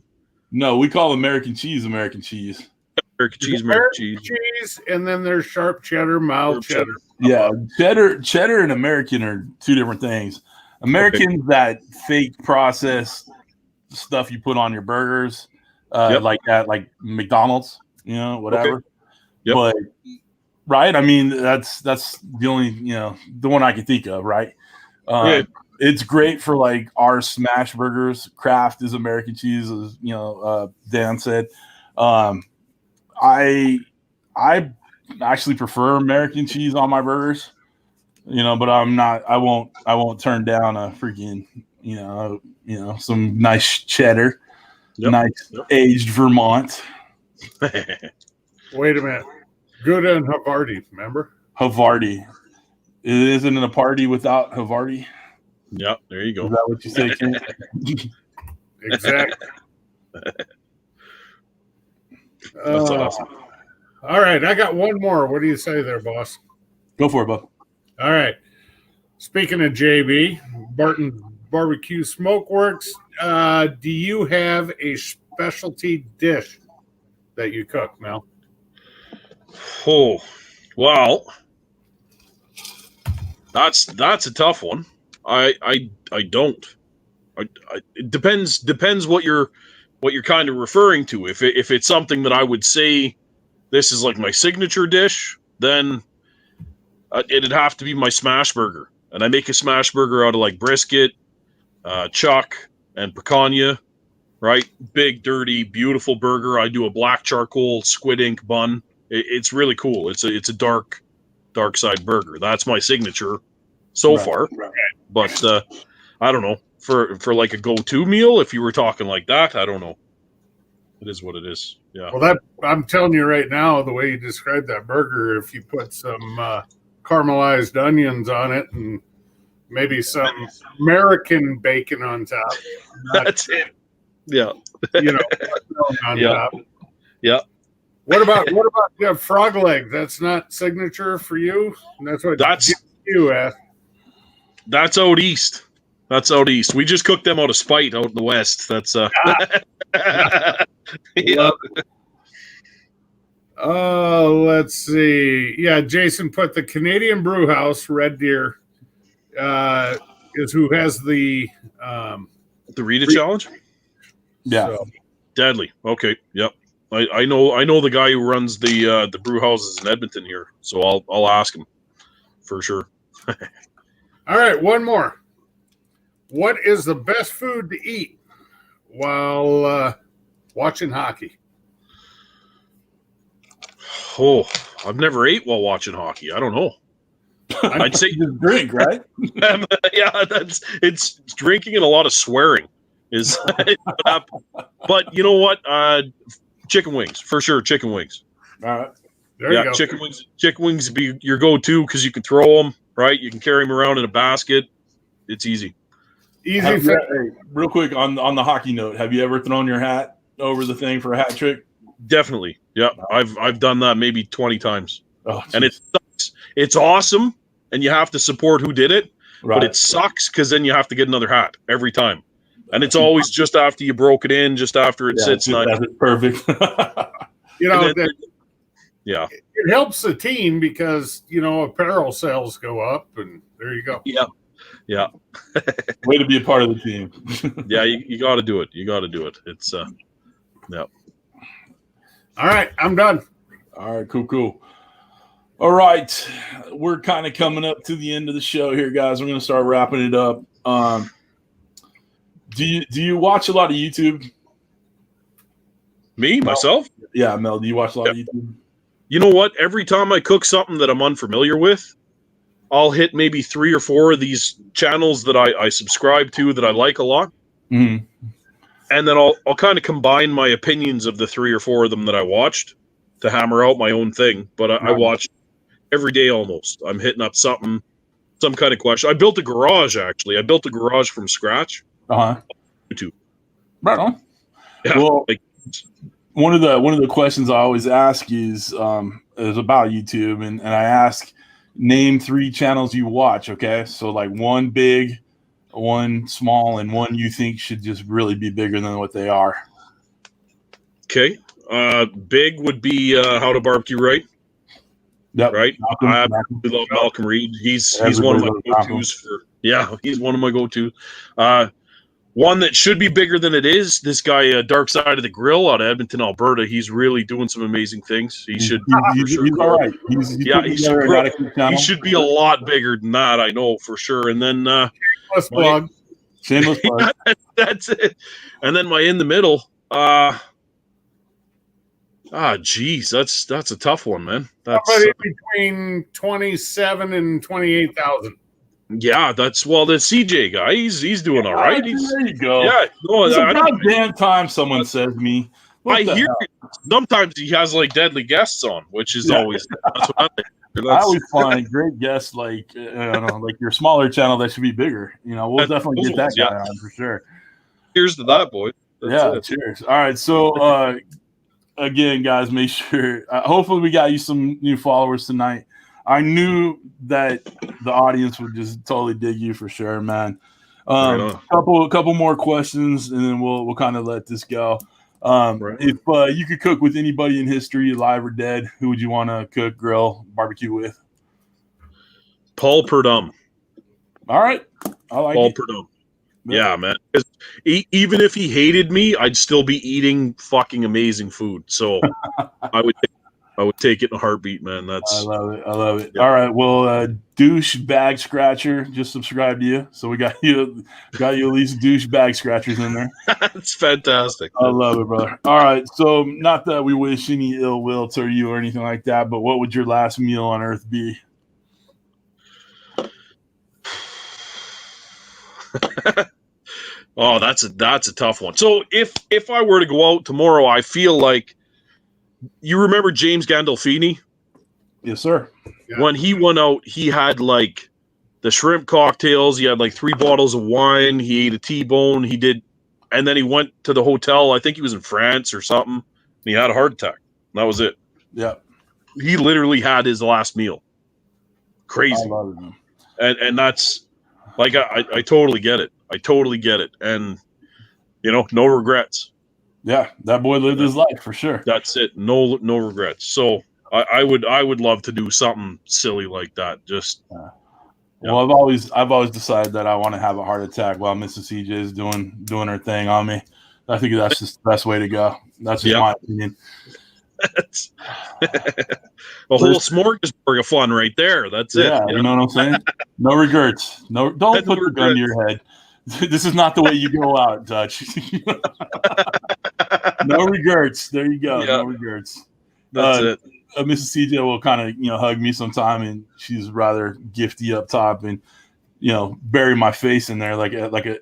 Speaker 1: No, we call American cheese American cheese.
Speaker 3: American cheese,
Speaker 2: and then there's sharp cheddar, mild cheddar.
Speaker 1: Yeah, cheddar and American are two different things. American's that fake processed stuff you put on your burgers, like that, like McDonald's, whatever.
Speaker 3: Okay. Yep.
Speaker 1: But right, I mean that's the only the one I can think of, right? It's great for like our smash burgers. Kraft is American cheese, as Dan said. I actually prefer American cheese on my burgers, but I won't turn down a freaking, some nice cheddar, aged Vermont.
Speaker 2: Wait a minute. Gouda and Havarti, remember?
Speaker 1: Havarti. It isn't a party without Havarti.
Speaker 3: Yep, there you go.
Speaker 1: Is that what you say, Ken?
Speaker 2: Exactly.
Speaker 3: That's awesome.
Speaker 2: All right, I got one more. What do you say there, boss?
Speaker 1: Go for it, bud.
Speaker 2: All right. Speaking of JB, Barton Barbecue Smokeworks, do you have a specialty dish that you cook, Mel?
Speaker 3: Oh, well, that's a tough one. I don't. It depends what you're kind of referring to. If it's something that I would say this is like my signature dish, then it'd have to be my smash burger. And I make a smash burger out of like brisket, chuck, and picanha, right? Big, dirty, beautiful burger. I do a black charcoal squid ink bun. It's really cool. It's a dark side burger. That's my signature so far. Right. But I don't know. For like a go-to meal, if you were talking like that, I don't know. It is what it is. Yeah.
Speaker 2: Well, I'm telling you right now, the way you described that burger, if you put some caramelized onions on it and maybe some American bacon on top.
Speaker 3: That's it. Yeah.
Speaker 2: On top.
Speaker 3: Yeah.
Speaker 2: What about frog leg? That's not signature for you? That's what you asked.
Speaker 3: That's out east. We just cooked them out of spite out in the west. That's yeah.
Speaker 2: Let's see. Yeah, Jason put the Canadian Brew House Red Deer is who has the
Speaker 3: Rita challenge.
Speaker 1: Yeah,
Speaker 2: so.
Speaker 3: Deadly. Okay, yep. I know the guy who runs the brew houses in Edmonton here, so I'll ask him for sure.
Speaker 2: All right, one more. What is the best food to eat while watching hockey?
Speaker 3: Oh, I've never ate while watching hockey. I don't know. I'd say
Speaker 1: just drink, right?
Speaker 3: Yeah, it's drinking and a lot of swearing is what happened. But you know what? Chicken wings for sure. Chicken wings.
Speaker 1: All right.
Speaker 2: There you go.
Speaker 3: Chicken wings. Chicken wings be your go-to because you can throw them, right? You can carry them around in a basket. It's easy.
Speaker 2: Easy.
Speaker 1: Hey, real quick on the hockey note, have you ever thrown your hat over the thing for a hat trick?
Speaker 3: Definitely. Yeah, I've done that maybe 20 times.
Speaker 1: Oh,
Speaker 3: and it sucks. It's awesome, and you have to support who did it,
Speaker 1: right.
Speaker 3: but it sucks because then you have to get another hat every time. And it's always just after you broke it in, just after it sits nice.
Speaker 1: That's perfect.
Speaker 2: You know,
Speaker 3: yeah.
Speaker 2: It helps the team because, you know, apparel sales go up, and there you go.
Speaker 3: Yeah. Yeah.
Speaker 1: Way to be a part of the team.
Speaker 3: Yeah, you got to do it. You got to do it. It's, yeah.
Speaker 2: All right, I'm done.
Speaker 1: All right, cool. All right, we're kind of coming up to the end of the show here, guys. We're going to start wrapping it up. Do you watch a lot of YouTube?
Speaker 3: Me, myself?
Speaker 1: Yeah, Mel, do you watch a lot of YouTube?
Speaker 3: You know what? Every time I cook something that I'm unfamiliar with, I'll hit maybe 3 or 4 of these channels that I subscribe to that I like a lot.
Speaker 1: Mm-hmm.
Speaker 3: And then I'll kind of combine my opinions of the 3 or 4 of them that I watched to hammer out my own thing. But I watch every day almost. I'm hitting up some kind of question. I built a garage, actually. I built a garage from scratch.
Speaker 1: Uh-huh.
Speaker 3: YouTube.
Speaker 1: Right on.
Speaker 3: Yeah,
Speaker 1: well, one of the questions I always ask is about YouTube, and I ask, name 3 channels you watch, okay? So like one big, one small, and one you think should just really be bigger than what they are.
Speaker 3: Okay. Big would be How to Barbecue Right.
Speaker 1: Yep.
Speaker 3: Right. I absolutely love Malcolm Reed. He's one of my go-tos for. Yeah, he's one of my go-tos. One that should be bigger than it is. This guy, Darkside of the Grill out of Edmonton, Alberta. He's really doing some amazing things. He should.
Speaker 1: He's all right.
Speaker 3: He should be a lot bigger than that. I know for sure. And then
Speaker 1: shameless plug.
Speaker 3: Yeah, that's it. And then my in the middle. Geez, that's a tough one, man. That's
Speaker 2: between 27 and 28,000.
Speaker 3: Yeah, the CJ guy. He's doing all right.
Speaker 1: There you go.
Speaker 3: Yeah, no,
Speaker 1: it's about damn time someone says me.
Speaker 3: I hear sometimes he has like deadly guests on, which is always. That's what I think.
Speaker 1: I always find great guests like like your smaller channel that should be bigger. You know, we'll definitely get that guy on for sure.
Speaker 3: Cheers to that, boy.
Speaker 1: Cheers. All right, so again, guys, make sure. Hopefully, we got you some new followers tonight. I knew that the audience would just totally dig you for sure, man. Couple more questions, and then we'll kind of let this go. If you could cook with anybody in history, alive or dead, who would you want to cook, grill, barbecue with?
Speaker 3: Paul Perdum.
Speaker 1: All right, I like
Speaker 3: Paul Perdum. Yeah, man. Even if he hated me, I'd still be eating fucking amazing food. So I would take it in a heartbeat, man. I
Speaker 1: love it.
Speaker 3: Yeah.
Speaker 1: All right. Well, douche bag scratcher just subscribed to you, so we got you at least douche bag scratchers in there.
Speaker 3: That's fantastic.
Speaker 1: I love it, brother. All right. So not that we wish any ill will to you or anything like that, but what would your last meal on earth be?
Speaker 3: Oh, that's a tough one. So if I were to go out tomorrow, I feel like, you remember James Gandolfini?
Speaker 1: Yes, sir.
Speaker 3: Yeah. When he went out, he had like the shrimp cocktails. He had like 3 bottles of wine. He ate a T-bone. And then he went to the hotel. I think he was in France or something. And he had a heart attack. That was it.
Speaker 1: Yeah.
Speaker 3: He literally had his last meal. Crazy.
Speaker 1: I love it, man.
Speaker 3: And that's like, I totally get it. I totally get it. And, no regrets.
Speaker 1: Yeah, that boy lived his life for sure.
Speaker 3: That's it. No regrets. So I would love to do something silly like that. Just
Speaker 1: Well, I've always decided that I want to have a heart attack while Mrs. CJ is doing her thing on me. I think that's just the best way to go. That's just my opinion.
Speaker 3: That's a whole smorgasbord of fun right there. That's it.
Speaker 1: Yeah, you know what I'm saying? No regrets. Don't put the gun to your head. This is not the way you go out, Dutch. No regrets. There you go.
Speaker 3: Yeah.
Speaker 1: No regrets.
Speaker 3: That's it.
Speaker 1: Mrs. CJ will kind of hug me sometime, and she's rather gifty up top, and bury my face in there like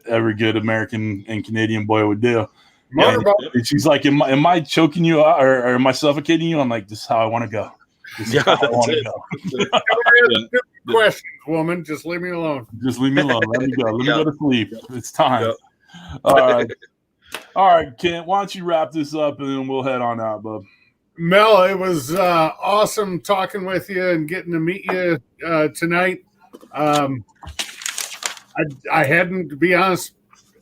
Speaker 1: every good American and Canadian boy would do. And she's like, am I choking you out, or am I suffocating you? I'm like, this is how I want to go.
Speaker 2: That's it. Questions, woman. Just leave me alone.
Speaker 1: Just leave me alone. Let me go. Let me go to sleep. It's time. All right, Kent, why don't you wrap this up, and then we'll head on out, bub.
Speaker 2: Mel, it was awesome talking with you and getting to meet you tonight. I hadn't, to be honest,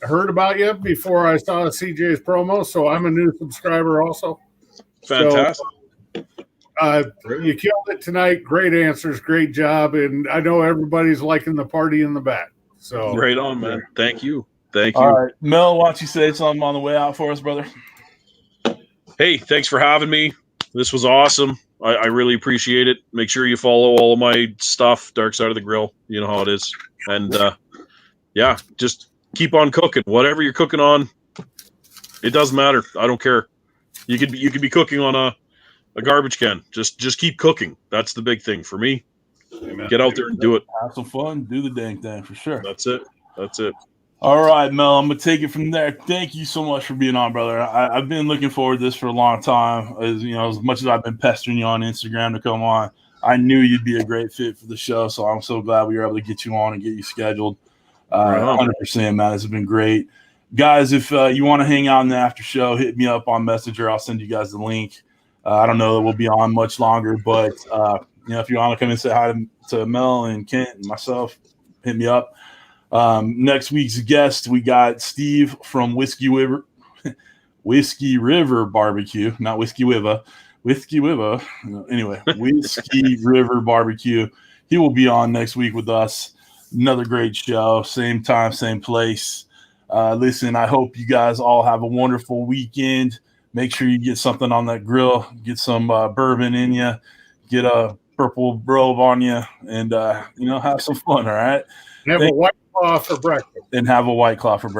Speaker 2: heard about you before I saw CJ's promo, so I'm a new subscriber also.
Speaker 3: Fantastic.
Speaker 2: So, you killed it tonight. Great answers, great job, and I know everybody's liking the party in the back. So
Speaker 3: right on, man. Thank you. Thank you.
Speaker 1: All right, Mel, why don't you say something on the way out for us, brother?
Speaker 3: Hey, thanks for having me. This was awesome. I really appreciate it. Make sure you follow all of my stuff, Darkside of the Grill. You know how it is. And yeah, just keep on cooking. Whatever you're cooking on, it doesn't matter. I don't care. You could be cooking on a garbage can. Just keep cooking. That's the big thing for me. Amen. Get out there and do it.
Speaker 1: Have some fun. Do the dang thing for sure.
Speaker 3: That's it.
Speaker 1: All right, Mel, I'm going to take it from there. Thank you so much for being on, brother. I've been looking forward to this for a long time. As much as I've been pestering you on Instagram to come on, I knew you'd be a great fit for the show, so I'm so glad we were able to get you on and get you scheduled. 100%, man. This has been great. Guys, if you want to hang out in the after show, hit me up on Messenger. I'll send you guys the link. I don't know that we'll be on much longer, but if you want to come and say hi to Mel and Kent and myself, hit me up. Next week's guest, we got Steve from Whiskey River BBQ, not Whiskey River. Anyway, Whiskey River BBQ. He will be on next week with us. Another great show, same time, same place. Listen, I hope you guys all have a wonderful weekend. Make sure you get something on that grill, get some bourbon in you, get a purple robe on you, and have some fun. All right.
Speaker 2: And have a white claw for breakfast.